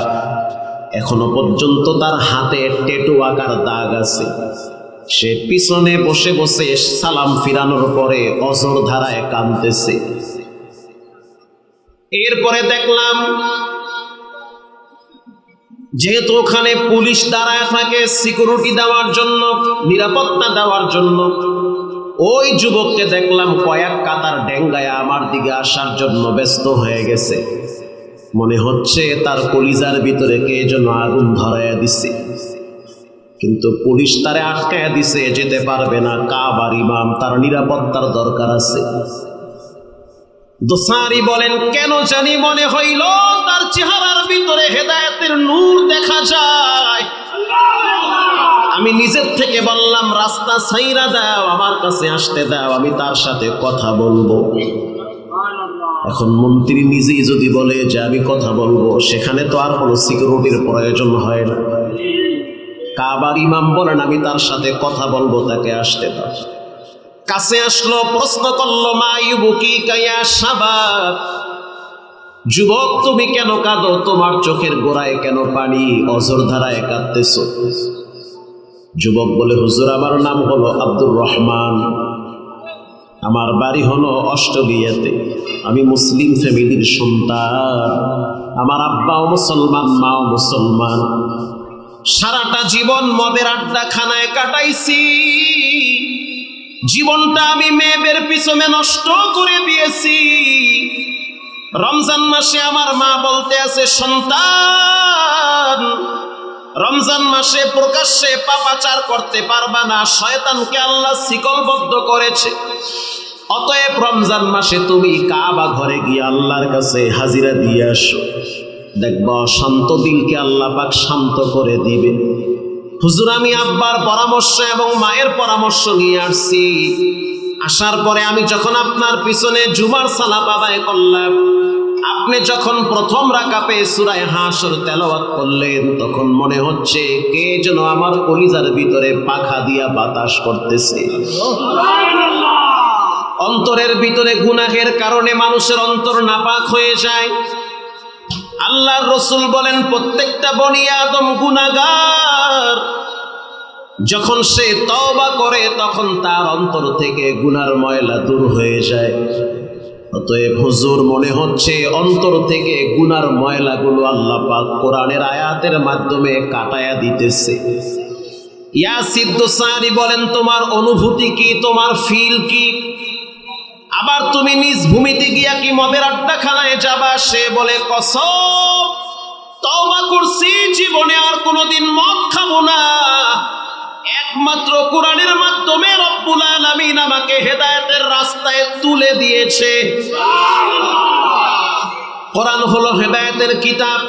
এখনো পর্যন্ত তার হাতে ট্যাটু আঁকার দাগ আছে। সে পিছনে বসে বসে সালাম ফিরানোর পরে অঝর ধারায় কাঁদতেছে। এরপরে দেখলাম যেহেতু ওখানে পুলিশ দাঁড়ায় থাকে সিকিউরিটি দেওয়ার জন্য, নিরাপত্তা দেওয়ার জন্য, ওই যুবককে দেখলাম কয়েক কাতার ডেঙ্গায় আমার দিকে আসার জন্য ব্যস্ত হয়ে গেছে। মনে হচ্ছে তার কলিজার ভিতরে কে যেন আগুন ধরাইয়া দিছে, কিন্তু পুলিশ তারে আটকায়া দিছে, যেতে পারবে না। কাবার ইমাম, তার নিরাপত্তার দরকার আছে। দোসারি বলেন কেন জানি মনে হইল তার চেহারার ভিতরে হেদায়েতের নূর দেখা যায়। আমি নিজের থেকে বললাম রাস্তা ছাইরা দাও, আমার কাছে আসতে দাও, আমি তার সাথে কথা বলবো। এখন মন্ত্রী নিজেই যদি বলে যে আমি কথা বলবো, সেখানে তো আর কোনো সিকিউরিটির প্রয়োজন হয় না। কাবার ইমাম বলেন আমি তার সাথে কথা বলবো, তাকে আসতে দাও। কাছে আসলো, প্রশ্ন করলো মা ইউবুকি কায়া শাবাব, যুবক তুমি কেন কাঁদো? তোমার চোখের গোড়ায় কেন পানি? অঝর ধারায় কাঁদতেছো। যুবক বলে হুজুর আমার নাম হলো আব্দুর রহমান, আমার বাড়ি হলো অস্ট্রেলিয়াতে, আমি মুসলিম ফ্যামিলির সন্তান, আমার আব্বাও মুসলমান মাও মুসলমান, সারাটা জীবন মদের আড্ডা খানায় কাটাইছি, জীবনটা আমি মেয়েদের পিছনে নষ্ট করে দিয়েছি। রমজান মাসে আমার মা বলতে আছে সন্তান, রমজান মাসে প্রকাশ্যে পাপাচার করতে পারবা না, শয়তানকে আল্লাহ শিকলবদ্ধ করেছে। অতএব রমজান মাসে তুমি কাবা ঘরে গিয়ে আল্লাহর কাছে হাজিরা দিয়ে আসো, দেখবা শান্ত দিলকে আল্লাহ পাক শান্ত করে দিবে। হুজুর আমি আব্বার পরামর্শ এবং মায়ের পরামর্শ নিয়ে আসছি। আসার পরে আমি যখন আপনার পিছনে জুমার সালাত আদায় করলাম, আপনি যখন প্রথম রাকাতে সূরা হাশর তেলাওয়াত করলেন, তখন মনে হচ্ছে কে যেন আমার কলিজার ভিতরে পাখা দিয়া বাতাস করতেছে। অন্তরের ভিতরে গুনাহের কারণে মানুষের অন্তর নাপাক হয়ে যায়। আল্লাহর রাসূল বলেন প্রত্যেকটা বনি আদম গুনাহগার। যখন সে তওবা করে তখন তার অন্তর থেকে গুনার ময়লা দূর হয়ে যায়। অতএব হুজুর মনে হচ্ছে অন্তর থেকে গুনার ময়লাগুলো আল্লাহ পাক কোরআনের আয়াতের মাধ্যমে কাটায়া দিতেছে। ইয়া সিদ্দুসারি বলেন, তোমার অনুভূতি কি, তোমার ফিল কি? আবার তুমি নিজ ভূমিতে গিয়া কি মদের আড্ডাখানায় যাবা? সে বলে, কসম তওবা করছি, জীবনে আর কোনোদিন মদ খাবো না। একমাত্র কোরআনের মাধ্যমে রব্বুল আলামিন আমাকে হেদায়েতের রাস্তায় তুলে দিয়েছে। কোরআন হলো হেদায়েতের কিতাব।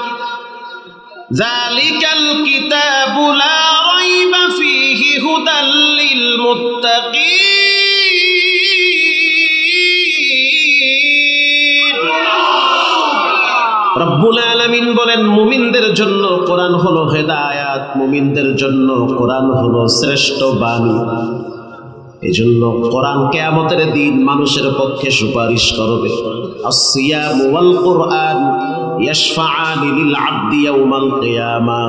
যালিকাল কিতাবু লা রাইবা ফীহি হুদাল লিল মুত্তাকিন। রব্বুল আলামিন বলেন, মুমিনদের জন্য কোরআন হলো হেদায়াত, মুমিনদের জন্য কোরআন হলো শ্রেষ্ঠ বাণী। এজন্য কোরআন কিয়ামতের দিন মানুষের পক্ষে সুপারিশ করবে। আসসিয়াম ওয়াল কুরআন ইয়াশফাআনি লিল আবদি ইয়াউমাল কিয়ামা।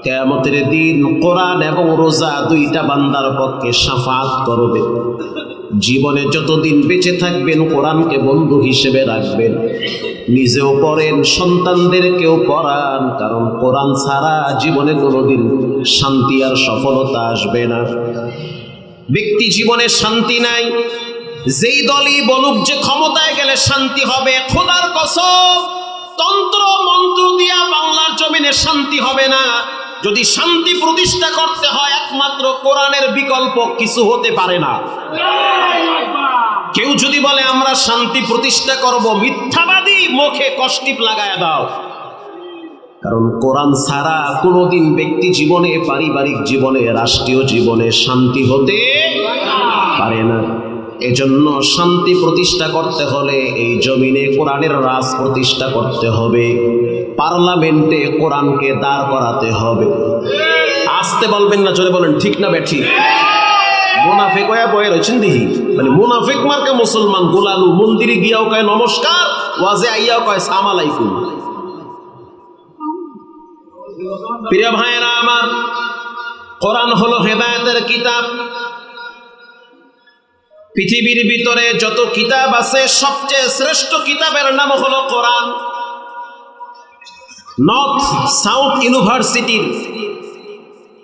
কিয়ামতের দিন কোরআন এবং রোজা দুইটা বান্দার পক্ষে শাফাআত করবে। জীবনে যতদিন বেঁচে থাকবেন কোরআনকে বন্ধু হিসেবে রাখবেন, নিজেও পড়েন, সন্তানদেরকেও পড়ান, কারণ কোরআন ছাড়া জীবনে কোনোদিন শান্তি আর সফলতা আসবে না। ব্যক্তি জীবনে শান্তি নাই, যেই দলই বলুক যে ক্ষমতায় গেলে শান্তি হবে, খোদার কসম তন্ত্র মন্ত্র দিয়া বাংলার জমিনে শান্তি হবে না। যদি শান্তি প্রতিষ্ঠা করতে হয় একমাত্র কোরআনের বিকল্প কিছু হতে পারে না। কেউ যদি বলে আমরা শান্তি প্রতিষ্ঠা করব, মিথ্যাবাদী, মুখে কষ্টিপ লাগায় দাও। কারণ কোরআন ছাড়া কোনোদিন ব্যক্তি জীবনে, পারিবারিক জীবনে, রাষ্ট্রীয় জীবনে শান্তি হতে পারে না। এজন্য শান্তি প্রতিষ্ঠা করতে হলে এই জমিনে কোরআনের রাজ প্রতিষ্ঠা করতে হবে, পার্লামেন্টে কোরআনকে দাঁড় করাতে হবে। আসতে বলবেন না, জোরে বলেন ঠিক না বেঠি? মুনাফিক হয়ে বয়ে রয়েছেন দিহি, মানে মুনাফিক মার্কা মুসলমান গোলালু, মন্দিরে গিয়াও কয় নমস্কার, ওয়াজে আইয়াও কয় সালাম আলাইকুম। প্রিয় ভাইয়েরা আমার, কোরআন হলো হেদায়েতের কিতাব। পৃথিবীর ভিতরে যত কিতাব আছে সবচেয়ে শ্রেষ্ঠ কিতাবের নাম হলো কোরআন। নর্থ সাউথ ইউনিভার্সিটির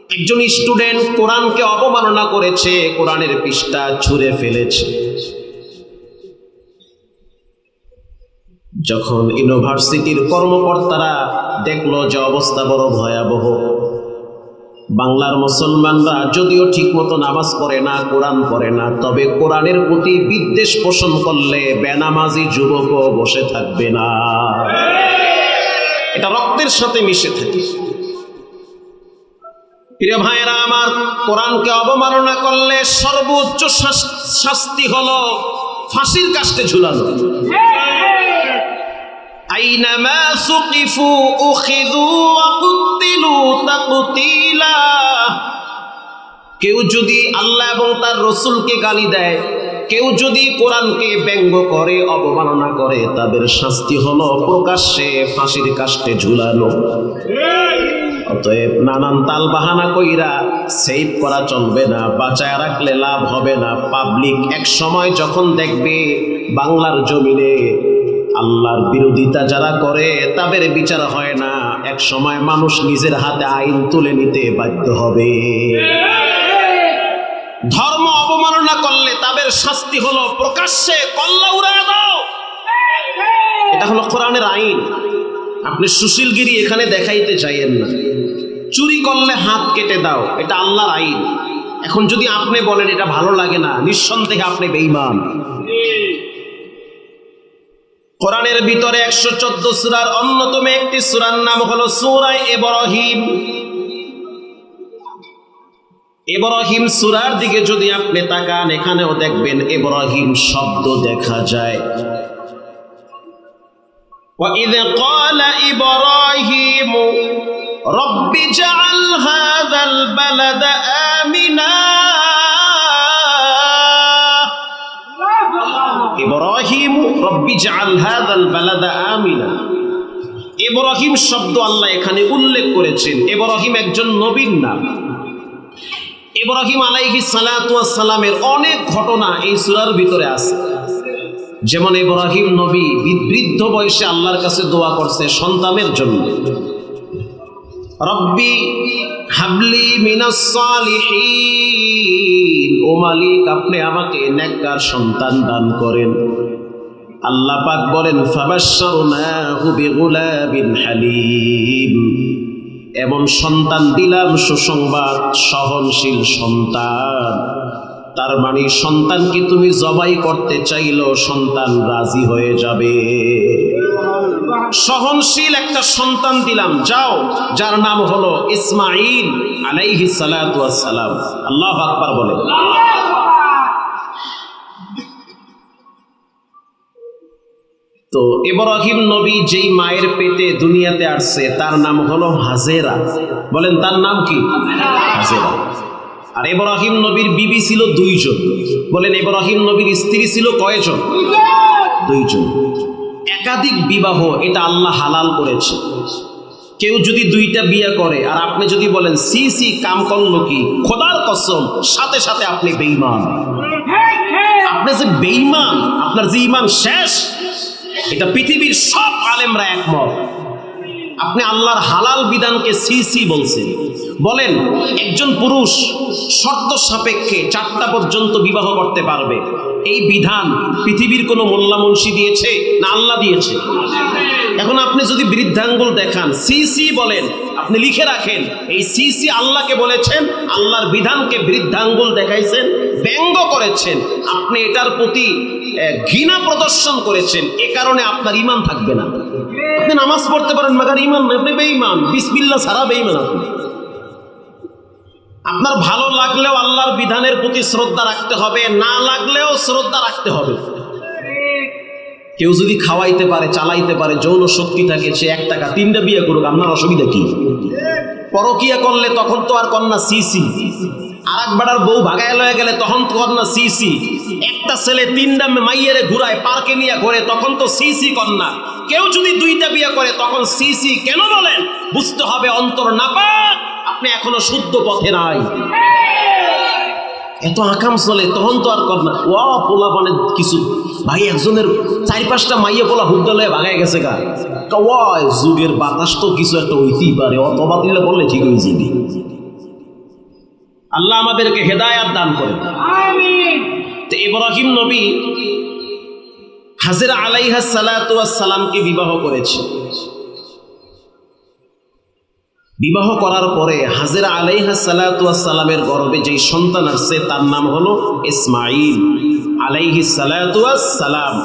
একজন স্টুডেন্ট কোরআনকে অবমাননা করেছে, কোরআনের পৃষ্ঠা ছুঁড়ে ফেলেছে। যখন ইউনিভার্সিটির কর্মকর্তারা দেখলো যে অবস্থা বড় ভয়াবহ, বাংলার মুসলমানরা যদিও ঠিকমতো নামাজ পড়ে না, কোরআন পড়ে না, তবে কোরআনের প্রতি বিদ্বেষ পোষণ করলে বেনামাজি যুবকও বসে থাকবে না। এটা রক্তের সাথে মিশে থাকে। প্রিয় ভাইয়েরা আমার, কোরআনকে অবমাননা করলে সর্বোচ্চ শাস্তি হলো ফাঁসির কাস্টে ঝুলানো। আইনামা সুকিফু উখিযু ওয়া কুতিলু তাকতিলা। কেউ যদি আল্লাহ এবং তার রাসূলকে গালি দেয়, কেউ যদি কোরআনকে ব্যঙ্গ করে, অবমাননা করে, তাদের শাস্তি হলো প্রকাশ্যে ফাঁসির কাস্টে ঝুলানো। অতএব নানান তাল বাহানা কইরা সেভ করা চলবে না, বাঁচায় রাখলে লাভ হবে না। পাবলিক এক সময় যখন দেখবে বাংলার জমিনে আল্লাহর বিরোধিতা যারা করে তাদের বিচার হয় না, এক সময় মানুষ নিজের হাতে আইন তুলে নিতে বাধ্য হবে। ধর্ম অবমাননা করলে তাদের শাস্তি হলো প্রকাশ্যে কল্লা উড়ায় দাও। এটা হলো কোরআনের আইন। আপনি সুশীলগিরি এখানে দেখাইতে চাইেন না। চুরি করলে হাত কেটে দাও, এটা আল্লাহর আইন। এখন যদি আপনি বলেন এটা ভালো লাগে না, নিঃসন্দেহে আপনি বেঈমান। কোরআনের ভিতরে 114 সূরার অন্যতম একটি সূরার নাম হলো সূরা ইব্রাহিম। ইব্রাহিম সূরার দিকে যদি আপনি তাকান, এখানেও দেখবেন ইব্রাহিম শব্দ দেখা যায়। وَإِذْ قَالَ إِبْرَاهِيمُ رَبِّ اجْعَلْ هَذَا الْبَلَدَ آمِنًا। ইব্রাহিম রব্বি জাআল হাযাল বালাদা আমিনা। ইব্রাহিম শব্দ আল্লাহ এখানে উল্লেখ করেছেন। ইব্রাহিম একজন নবীর নাম। ইব্রাহিম আলাইহিস সালাতু ওয়াস সালামের অনেক ঘটনা এই সূরার ভিতরে আছে। যেমন ইব্রাহিম নবী বৃদ্ধ বয়সে আল্লাহর কাছে দোয়া করছে সন্তানের জন্য, রব্বি হাবলি মিনাস সালিহিন, ও মালিক আপনি আমাকে নেককার সন্তান দান করেন। আল্লাহ পাক বলেন ফাবাশশারনাহু বিগুলাবিন হালিম, এমন সন্তান দিলাম সুসংবাদ, সহনশীল সন্তান। তার মানে সন্তানকে তুমি জবাই করতে চাইলো সন্তান রাজি হয়ে যাবে। সহনশীল একটা সন্তান দিলাম, যাও, যার নাম হলো ইসমাঈল আলাইহিস সালাতু ওয়াস সালাম। আল্লাহু আকবার বলেন। তো ইব্রাহিম নবী যেই মায়ের পেটে দুনিয়াতে আসছে তার নাম হলো হাজেরা। বলেন তার নাম কি? হাজেরা। আর ইব্রাহিম নবীর বিবি ছিল দুইজন। বলেন ইব্রাহিম নবীর স্ত্রী ছিল কয়জন? দুইজন। একাধিক বিবাহ এটা আল্লাহ হালাল করেছে। কেউ যদি দুইটা বিয়ে করে আর আপনি যদি বলেন সি সি কাম করলো কি, খোদার কসম সাথে সাথে আপনি বেঈমান। আপনি যে বেঈমান, আপনার যে ঈমান শেষ, এটা পৃথিবীর সব আলেমরা একমত। আপনি আল্লাহর হালাল বিধানকে সি সি বলছেন। বলেন একজন পুরুষ শর্ত সাপেক্ষে 4টা পর্যন্ত বিবাহ করতে পারবে, এই বিধান পৃথিবীর কোনো মোল্লা মুন্সি দিয়েছে না আল্লাহ দিয়েছে? এখন আপনি যদি বৃদ্ধাঙ্গুল দেখান, সি সি বলেন, আপনি লিখে রাখেন এই সি সি আল্লাহকে বলেছেন, আল্লাহর বিধানকে বৃদ্ধাঙ্গুল দেখাইছেন, ব্যঙ্গ করেছেন, আপনি এটার প্রতি ঘৃণা প্রদর্শন করেছেন, এ কারণে আপনার ঈমান থাকবে না। আপনি নামাজ পড়তে পারেন মাগার ঈমান না, আপনি বেঈমান, বিসমিল্লাহ ছাড়া বেঈমান আপনি। আপনার ভালো লাগলেও আল্লাহর বিধানের প্রতি শ্রদ্ধা রাখতে হবে, না লাগলেও শ্রদ্ধা রাখতে হবে। কেউ যদি খাওয়াইতে পারে, চালাইতে পারে, যৌন শক্তি থাকে, সে 1 টাকা 3টা বিয়ে করুক, আপনার অসুবিধা কি? পরকিয়া করলে তখন তো আর কন্যা সিসি, আর এক বেটার বউ ভাগায় লয়ে গেলে তখন তো কন্যা সিসি, একটা ছেলে 3টা মাইয়েরে ঘুরায় পার্কে নিয়ে ঘোরে তখন তো সিসি কন্যা। কেউ যদি 2টা বিয়ে করে তখন সিসি কেন বলেন? বুঝতে হবে অন্তর নাপাক, আপনি এখনো শুদ্ধ পথে নাই। এত আকাম চলে তখন তো আর কর না। ও পোলা মানে কিছু ভাই, একজনের 4-5টা মাইয়া পোলা হুদ্দালয়ে ভাগায় গেছে গা। যুগের বাতাস তো কিছু একটা হইতেই পারে, অথবা দিলে বললে ঠিক হয়ে যাবে। আল্লাহ আমাদেরকে হেদায়াত দান করেন। তো ইব্রাহিম নবী হাজেরা আলাইহিস সালাতু ওয়াস সালামকে বিবাহ করেছে। বিবাহ করার পরে হাজেরা আলাইহিস সালাতু ওয়াস সালামের গর্ভে যেই সন্তান আসছে তার নাম হলো ইসমাঈল আলাইহিস সালাতু ওয়াস সালাম।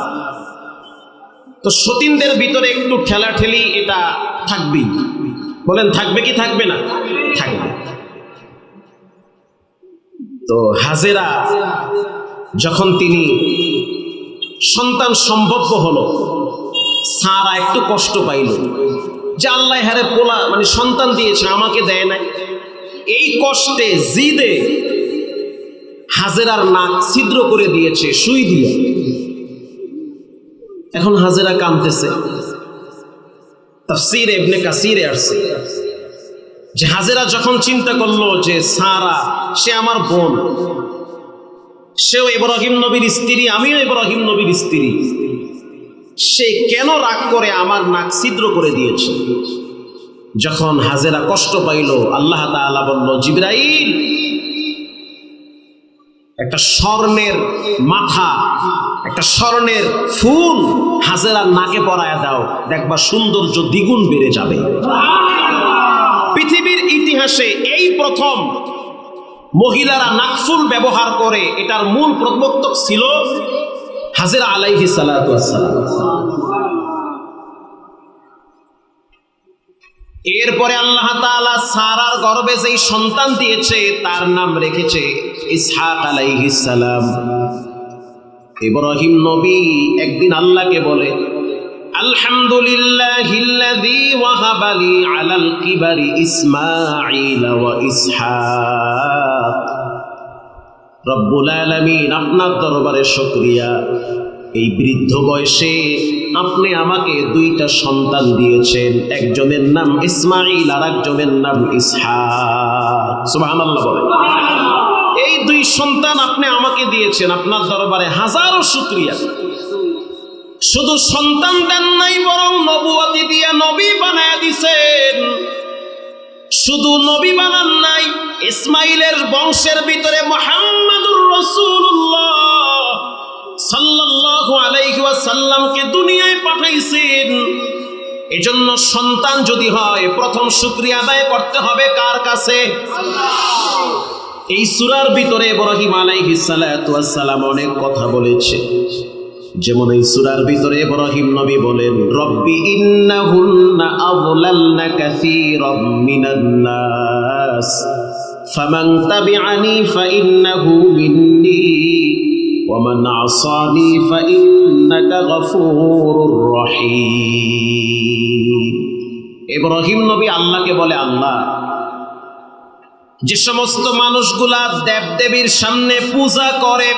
তো সতীনদের ভিতরে একটু ঠেলাঠেলি এটা থাকবেই। বলেন থাকবে কি থাকবে না? থাকবে। তো হাজেরা যখন তিনি সন্তান সম্ভব্য হলো, সারা একটু কষ্ট পাইল যে আল্লাহ হারে পোলা মানে সন্তান দিয়েছে, আমাকে দেয় নাই। এই কষ্টে জিদে হাজেরার নাক ছিদ্র করে দিয়েছে সুই দিয়ে। এখন হাজেরা কাঁদতেছে। তাফসীরে ইবনে কাসিরে আসছে যে হাজেরা যখন চিন্তা করলো যে সারা সে আমার বোন, সেও ইব্রাহিম নবীর স্ত্রী, আমিও ইব্রাহিম নবীর স্ত্রী, সে কেন রাগ করে আমার নাক ছিদ্র করে দিয়েছে। যখন হাজেরা কষ্ট পাইল, আল্লাহ তাআলা বলল, জিবরাইল একটা স্বর্ণের মাথা, একটা স্বর্ণের ফুল হাজেরার নাকে পরায়া দাও, দেখবা সৌন্দর্য দ্বিগুণ বেড়ে যাবে। পৃথিবীর ইতিহাসে এই প্রথম মহিলারা নাকফুল ব্যবহার করে, এটার মূল প্রবর্তক ছিল হাজেরা আলাইহিস সালাতু ওয়াস সালাম। এরপরে আল্লাহ তাআলা সারার গর্ভে যেই সন্তান দিয়েছে তার নাম রেখেছে ইসহাক আলাইহিস সালাম। ইব্রাহিম নবী একদিন আল্লাহকে বলে, আলহামদুলিল্লাহিল্লাযী ওয়াহাবা লি আলাল কিবারি ইসমাঈল ওয়া ইসহাক। রব্বুল আলামিন, আপনার দরবারে শুকরিয়া, এই বৃদ্ধ বয়সে আপনি আমাকে 2টা সন্তান দিয়েছেন, একজনের নাম ইসমাঈল আর একজনের নাম ইসহাক। সুবহানাল্লাহ বলেন। এই দুই সন্তান আপনি আমাকে দিয়েছেন, আপনার দরবারে হাজারো শুকরিয়া। শুধু সন্তান দেন নাই, বরং নবুয়তি দিয়া নবী বানায়া দিছেন। শুধু নবী বানান নাই, ইসমাইলের বংশের ভিতরে মুহাম্মাদুর রাসূলুল্লাহ সাল্লাল্লাহু আলাইহি ওয়াসাল্লামকে দুনিয়ায় পাঠাইছেন। এজন্য সন্তান যদি হয়, প্রথম শুকরিয়া আদায় করতে হবে কার কাছে? এই সূরার ভিতরে ইব্রাহিম আলাইহিস সালাতু ওয়াস সালাম অনেক কথা বলেছে। যেমন এই সূরার ভিতরে ইব্রাহিম নবী বলেন, রব্বি ইন্নাহুন্না আযলালনা কাসীরাম মিনান নাস ফামান তাবিআনি ফাইন্নাহু মিন্নী ওয়া মান আসানি ফাইন্নাকা গফুরুর রহিম। ইব্রাহিম নবী আল্লাহকে বলে, আল্লাহ, যে সমস্ত মানুষগুলা দেবদেবীর সামনে পূজা করে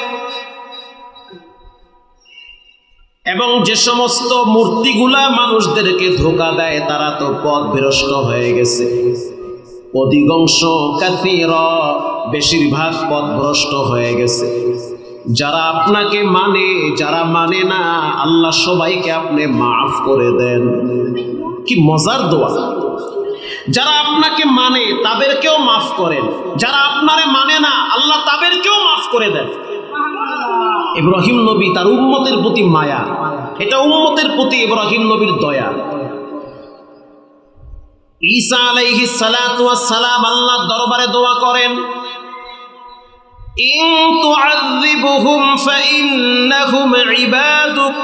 এবং যে সমস্ত মূর্তিগুলা মানুষদেরকে ধোঁকা দেয়, তারা তো পথভ্রষ্ট হয়ে গেছে। অধিকাংশ কাফির, বেশিরভাগ পথভ্রষ্ট হয়ে গেছে। যারা আপনাকে মানে, যারা মানে না, আল্লাহ সবাইকে আপনি মাফ করে দেন। কি মজার দোয়া! যারা আপনাকে মানে তাদেরকেও মাফ করেন, যারা আপনারে মানে না আল্লাহ তাদেরকেও মাফ করে দেন। ইব্রাহিম নবী তার উম্মতের প্রতি মায়া, এটা উম্মতের প্রতি ইব্রাহিম নবীর দয়া। ঈসা আলাইহিস সালাতু ওয়াস সালাম আল্লাহর দরবারে দোয়া করেন, ইন তুআযিবহুম ফাইন্নাহুম ইবাদুক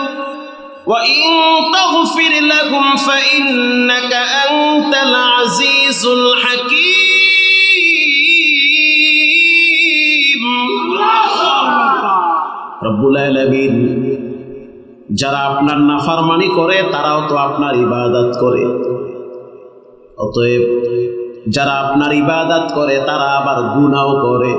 ওয়া ইন তাগফির লাহুম ফাইন্নাকা আনতাল আজিজুল হাকীম। রব্বুল আলামিন, যারা আপনার নাফরমানি করে তারাও তো আপনার ইবাদত করে। অতএব যারা আপনার ইবাদত করে তারা আবার গুনাহও করে।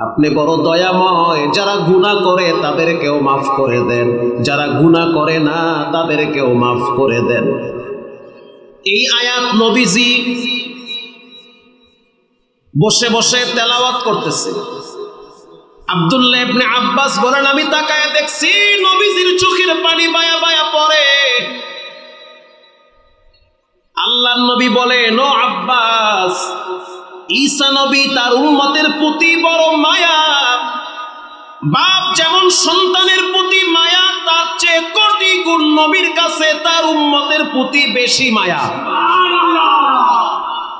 আপনি বড় দয়াময়, যারা গুনাহ করে তাদেরকেও মাফ করে দেন, যারা গুনাহ করে না তাদেরকেও মাফ করে দেন। এই আয়াত নবীজি বসে বসে তেলাওয়াত করতেছে। আব্দুল্লাহ ইবনে আব্বাস বলেন, আমি তাকায় দেখছি নবীজির চোখের পানি বায়া বায়া পড়ে। আল্লাহর নবী বলেন, ও আব্বাস, ঈসা নবী তার উম্মতের প্রতি বড় মায়া। বাপ যেমন সন্তানের প্রতি মায়া, তার চেয়ে কোটি গুণ নবীর কাছে তার উম্মতের প্রতি বেশি মায়া।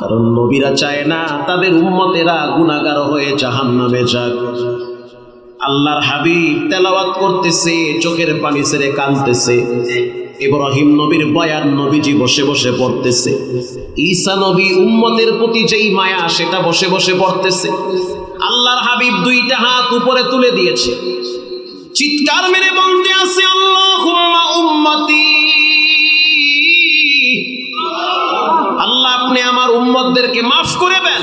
কারণ নবীরা চায় না তাদের উম্মতেরা গুনাহগার হয়ে জাহান্নামে যাক। আল্লাহর হাবিব তেলাওয়াত করতেছে, চোখের পানি ছেড়ে কাঁদতেছে। ইব্রাহিম নবীর বয়ান নবীজি বসে বসে পড়তেছে। ঈসা নবী উম্মতের প্রতি যেই মায়া, সেটা বসে বসে পড়তেছে। আল্লাহর হাবিব দুইটা হাত উপরে তুলে দিয়েছে, চিৎকার মেরে বলতে আছে, আল্লাহুম্মা উম্মতি, আল্লাহ আপনি আমার উম্মতদেরকে মাফ করে দেন।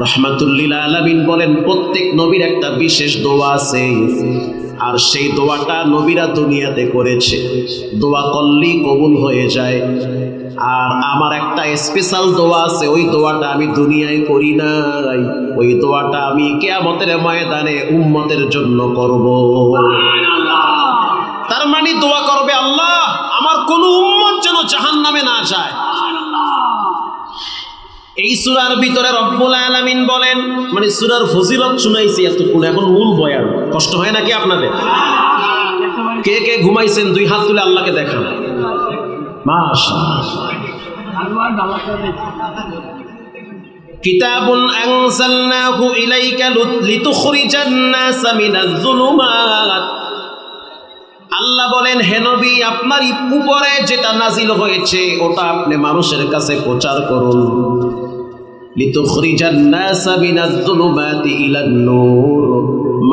রাহমাতুল লিল আলামিন বলেন, প্রত্যেক নবীর একটা বিশেষ দোয়া আছে, আর সেই দোয়াটা নবীরা দুনিয়াতে করেছে। দোয়া করলেই কবুল হয়ে যায়। আর আমার একটা স্পেশাল দোয়া আছে, ওই দোয়াটা আমি দুনিয়ায় করি নাই, ওই দোয়াটা আমি কিয়ামতের ময়দানে উম্মতের জন্য করব। তার মানে দোয়া করবে, আল্লাহ আমার কোন উম্মত যেন জাহান্নামে না যায়। এই সূরার ভিতরে রব্বুল আলামিন বলেন, মানে সূরার ফজিলত শুনাইছি এতক্ষণ, এখন মূল বয়ান। কষ্ট হয় নাকি আপনাদের? কে কে ঘুমাইছেন দুই হাত তুলে আল্লাহকে দেখান। মাশাআল্লাহ। কিতাবুন আনজালনাহু ইলাইকা লিতুখরিজান নাসা মিনাজ যুলুমাত। আল্লাহ বলেন, হে নবী, আপনার উপরে যেটা নাজিল হয়েছে ওটা আপনি মানুষের কাছে প্রচার করুন। লিতুখরিজান নাসা মিনাজ যুলুমাতি ইলান নূর,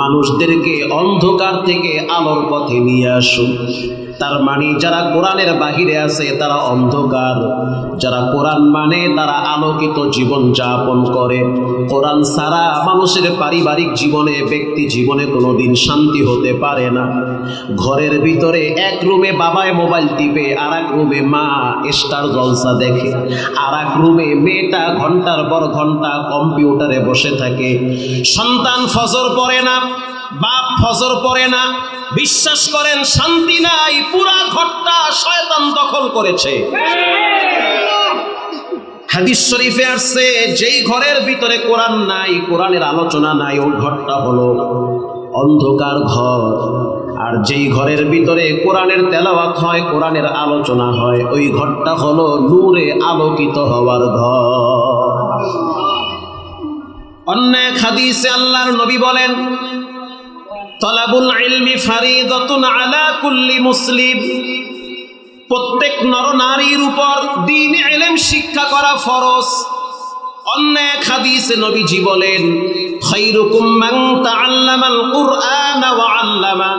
মানুষদেরকে অন্ধকার থেকে আলোর পথে নিয়ে আসুন। তার মানে যারা কোরআনের বাহিরে আছে তারা অন্ধকার, যারা কোরআন মানে তারা আলোকিত জীবন যাপন করে। কোরআন ছাড়া মানুষের পারিবারিক জীবনে, ব্যক্তি জীবনে কোনোদিন শান্তি হতে পারে না। ঘরের ভিতরে এক রুমে বাবায় মোবাইল টিপে, আর এক রুমে মা স্টার জলসা দেখে, আর এক রুমে মেয়েটা ঘন্টার পর ঘন্টা কম্পিউটারে বসে থাকে। সন্তান ফজর পড়ে না, বাপ ফজর পড়ে না, বিশ্বাস করেন শান্তি নাই, পুরা ঘরটা শয়তান দখল করেছে। হাদিস শরীফে আসছে যেই ঘরের ভিতরে কোরআন নাই, কোরআনের আলোচনা নাই, ওই ঘরটা হলো অন্ধকার ঘর। আর যেই ঘরের ভিতরে কোরআনের তেলাওয়াত হয়, কোরআনের আলোচনা হয়, ওই ঘরটা হলো নূরে আলোকিত হওয়ার ঘর। অন্য এক হাদিসে আল্লাহর নবী বলেন, তলাবুল ইলমি ফারিদাতুন আলা কুল্লি মুসলিম, প্রত্যেক নরনারীর উপর দ্বীন ইলম শিক্ষা করা ফরজ। অন্য এক হাদিসে নবীজি বলেন, খায়রুকুম মান তাআল্লামাল কুরআন ওয়া আল্লামা,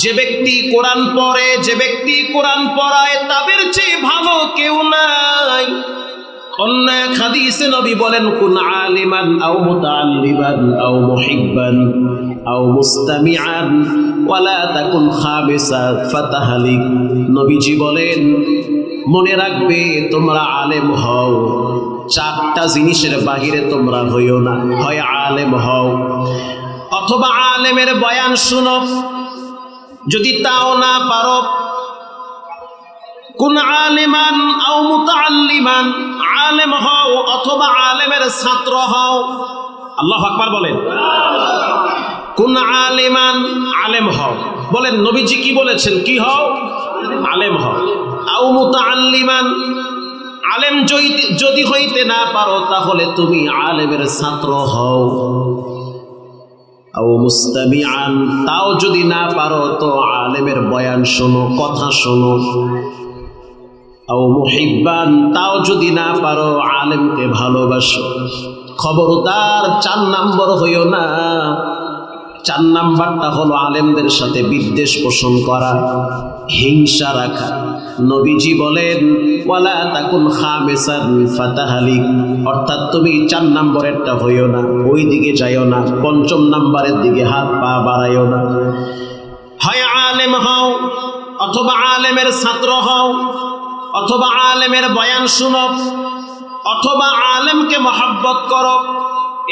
যে ব্যক্তি কোরআন পড়ে, যে ব্যক্তি কোরআন পড়ায়, তাদের চেয়ে ভালো কেউ নাই। অন্য এক হাদিসে নবী বলেন, কুন আলিমান আও মুতাআল্লিমান আও মুহিব্বান আও মুস্তামিআন ওয়ালা তাকুন খামিসা ফাতাহালিক। নবীজি বলেন, মনে রাখবে তোমরা আলেম হও, চারটা জিনিসের বাহিরে তোমরা হইও না। হয় আলেম হও, অথবা আলেমের বয়ান শুনো, যদি তাও না পারো কুন আলিমান আও মুতাআল্লিমান, আলেম হও অথবা আলেমের ছাত্র হও। আল্লাহু আকবার বলেন। কুন আলিমান, আলেম হও। বলেন নবীজি কি বলেছেন? কি হও? আলেম হও। আও মুতাআল্লিমান, আলেম যদি হইতে না পারো তাহলে তুমি আলেমের ছাত্র হও। আও মুস্তামিআন, তাও যদি না পারো তো আলেমের বয়ান শোনো, কথা শোনো। আও মুহিব্বান, তাও যদি না পারো আলেমকে ভালোবাসো। খবরদার 4 নম্বর হইও না। 4 নাম্বারটা হলো আলেমদের সাথে বিদ্বেষ পোষণ করা, হিংসা রাখা। নবীজি বলেন, ওয়ালা তাকুন খামিসান ফাতাহালিক, অর্থাৎ তুমি 4 নম্বরেরটা হইও না, ওই দিকে যাইও না, 5ম নাম্বারের দিকে হাত পা বাড়াইও না। হয় আলেম হও, অথবা আলেমের ছাত্র হও, অথবা আলেমের বয়ান শুনো, অথবা আলেমকে মহব্বত করো।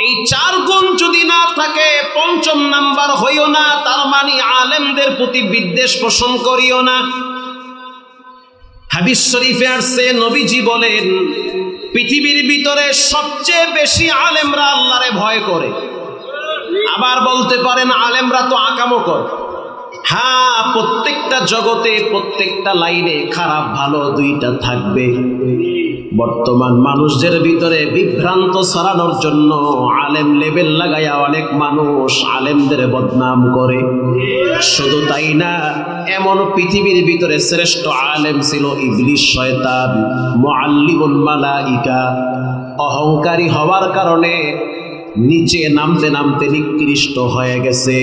এই 4 গুণ যদি না থাকে, 5ম নাম্বার হইও না, তার মানে আলেমদের প্রতি বিদ্বেষ পোষণ করিও না। হাদিস শরীফে আসছে নবীজি বলেন, পৃথিবীর ভিতরে সবচেয়ে বেশি আলেমরা আল্লাহরে ভয় করে। আবার বলতে পারেন আলেমরা তো আকামও করে। হ্যাঁ, প্রত্যেকটা জগতে, প্রত্যেকটা লাইনে খারাপ ভালো দুইটা থাকবে। বর্তমান মানুষদের ভিতরে বিভ্রান্ত ছড়ানোর জন্য আলেম লেবেল লাগাইয়া অনেক মানুষ আলেমদের বদনাম করে। শুধু তাই না, এমন পৃথিবীর ভিতরে শ্রেষ্ঠ আলেম ছিল ইবলিস শয়তান, মুআল্লিমুল মালাইকা। অহংকারী হওয়ার কারণে নিচে নামতে নামতে নিকৃষ্ট হয়ে গেছে।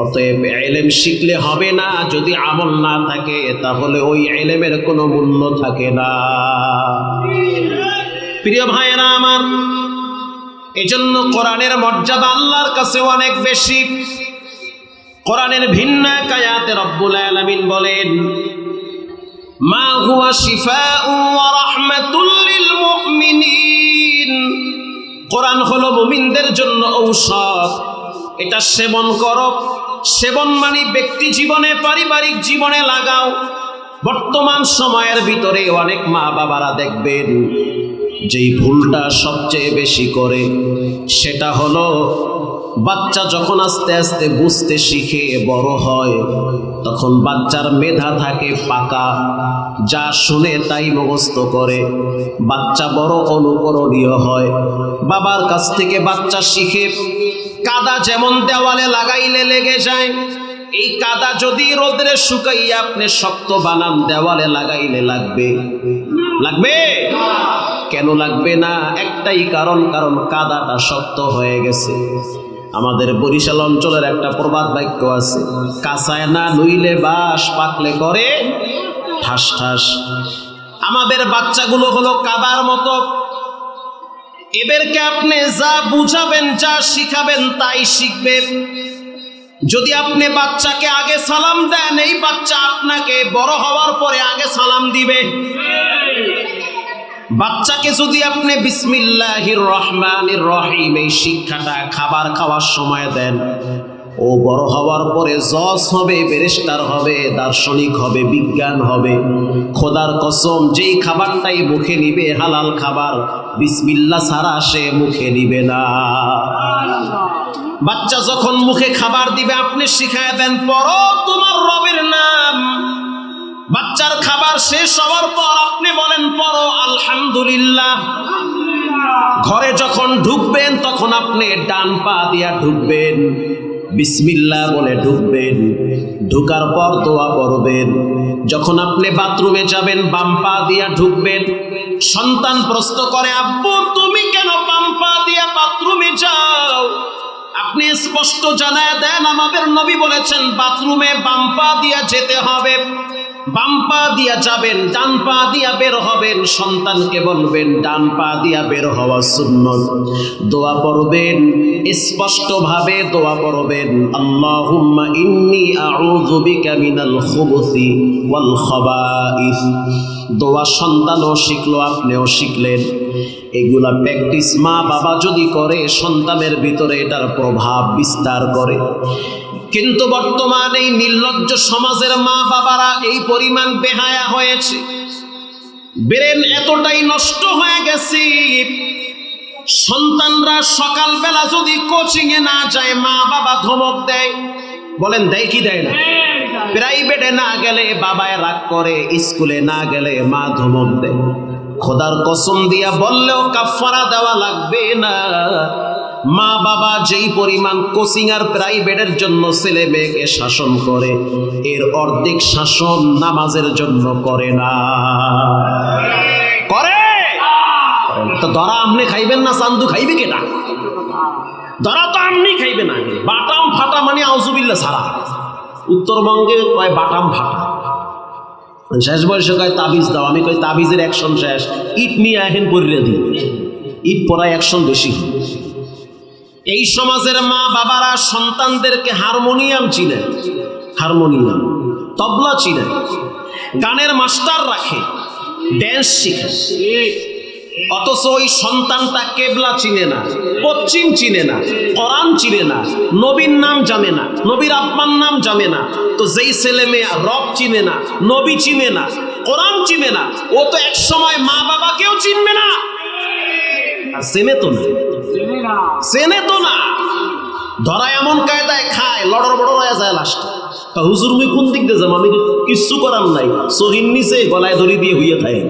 অতএব ইলম শিখলে হবে না, যদি আমল না থাকে তাহলে ওই ইলমের কোনো মূল্য থাকে না। প্রিয় ভাইয়েরা আমার, এজন্য কোরআনের মর্যাদা আল্লাহর কাছে অনেক বেশি। কোরআনের ভিন্ন এক আয়াতে রব্বুল আলামিন বলেন, মা হুয়া শিফাউ ওয়া রাহমাতুল লিল মুমিনিন, কোরআন হলো মুমিনদের জন্য ঔষধ। এটা সেবন করো। সেবন মানে ব্যক্তি জীবনে, পারিবারিক জীবনে লাগাও। বর্তমান সময়ের ভিতরে অনেক মা বাবারা দেখবেন যেই ভুলটা সবচেয়ে বেশি করে, সেটা হলো বাচ্চা যখন আস্তে আস্তে বুঝতে শিখে বড় হয়, তখন বাচ্চার মেধা থাকে পাকা, যা শুনে তাই মুখস্থ করে। বাচ্চা বড় অনুকরণীয় হয়। বাবার কাছ থেকে বাচ্চা শিখে। কাদা যেমন দেওয়ালে লাগাইলে লেগে যায়, এই কাদা যদি রোদে শুকাইয়া আপনি শক্ত বানান, দেওয়ালে লাগাইলে লাগবে? লাগবে? কেন লাগবে না? একটাই কারণ, কারণ কাদাটা শক্ত হয়ে গেছে। আমাদের বরিশাল অঞ্চলের একটা প্রবাদ বাক্য আছে, কাঁচায় না নইলে বাঁশ, পাকলে করে ঠাস ঠাস। আমাদের বাচ্চাগুলো হলো কাবার মতো, এদেরকে আপনি যা বুঝাবেন, যা শিখাবেন তাই শিখবে। যদি আপনি বাচ্চাকে আগে সালাম দেন, এই বাচ্চা আপনাকে বড় হওয়ার পরে আগে সালাম দিবে। বাচ্চাকে যদি আপনি বিসমিল্লাহির রহমানির রহিম এই শিক্ষাটা খাবার খাওয়ার সময় দেন, ও বড় হওয়ার পরে জজ হবে, ব্যারিস্টার হবে, দার্শনিক হবে, বিজ্ঞান হবে। খোদার কসম, যেই খাবারটাই মুখে নিবে হালাল খাবার, বিসমিল্লাহ ছাড়া সে মুখে নিবে না। বাচ্চা যখন মুখে খাবার দিবে, আপনি শিখায় দেন পড়ো তোমার রবের নাম। বাচ্চার খাবার শেষ হওয়ার পর আপনি বলেন পড়ো আলহামদুলিল্লাহ। ঘরে যখন ঢুকবেন তখন আপনি ডান পা দিয়া ঢুকবেন, বিসমিল্লাহ বলে ঢুকবেন। ঢুকার পর দোয়া পড়বেন। যখন আপনি বাথরুমে যাবেন বাম পা দিয়া ঢুকবেন। সন্তান প্রশ্ন করে, আব্বু তুমি কেন বাম পা দিয়া বাথরুমে যাও? আপনি স্পষ্ট জানায় দেন, আমাদের নবী বলেছেন বাথরুমে বাম পা দিয়া যেতে হবে। বাম পা দিয়া যাবেন, ডান পা দিয়া বের হবেন। সন্তানকে বলবেন ডান পা দিয়া বের হওয়া সুন্নত। দোয়া পড়বেন, স্পষ্টভাবে দোয়া পড়বেন, আল্লাহুম্মা ইন্নী আউযু বিকা মিনাল খুবুসি ওয়াল খাবাইস। দোয়া সন্তানও শিখলো, আপনিও শিখলেন। এগুলা প্র্যাকটিস মা বাবা যদি করে, সন্তানের ভিতরে এটার প্রভাব বিস্তার করে। কিন্তু বর্তমান এই নির্লজ্জ সমাজের মা বাবারা এই পরিমাণ বেহায়া হয়েছে, ব্রেন এতটাই নষ্ট হয়ে গেছে, সন্তানরা সকালবেলা যদি কোচিং এ না যায় মা বাবা ধমক দেয়। বলেন দেয় কি দেয় না? প্রাইভেটে না গেলে বাবায় রাগ করে, স্কুলে না গেলে মা ধমক দেয়। খোদার কসম দিয়া বললেও কাফারা দেওয়া লাগবে না। মা বাবা যেই পরিমাণ কোচিং আর প্রাইভেটের জন্য ছেলে মেয়েকে শাসন করে, এর অর্ধেক শাসন নামাজের জন্য করে না। করে তো ধরা আপনি খাইবেন না, চান্দু খাইবে কেটা? ধরা তো আপনি খাইবে না। বাটাম ফাটা মানে আউযুবিল্লাহ ছাড়া। উত্তরবঙ্গে কয় বাটাম ফাটা। শেষ বয়সে কয় তাবিজ দাও। আমি কই তাবিজের অ্যাকশন শেষ, ইট নিয়ে আহেন পড়লে দিই। ইট পড়ায় অ্যাকশন বেশি। এই সমাজের মা বাবারা সন্তানদেরকে হারমোনিয়াম চিনে, হারমোনিয়াম, তবলা চিনে, গানের মাস্টার রাখে, ড্যান্স শিখে। অথচ ওই সন্তানটা কেবলা চিনে না, পশ্চিম চিনে না, কোরআন চিনে না, নবীর নাম জানে না, নবীর আব্বার নাম জানে না। তো যেই ছেলে মেয়ে রব চিনে না, নবী চিনে না, কোরআন চিনে না, ও তো এক সময় মা বাবাকেও চিনবে না। আর চেনে তো না, চেনে তো না। ধরা এমন কায়দায় খায়, লড়র বড় হয়ে যায় লাস্টে। হুজুর মুই কোন দিক দিয়ে যাবো? আমি কিচ্ছু করার নাই, সহির নিচে গলায় ধরি দিয়ে হইয়া থাকে।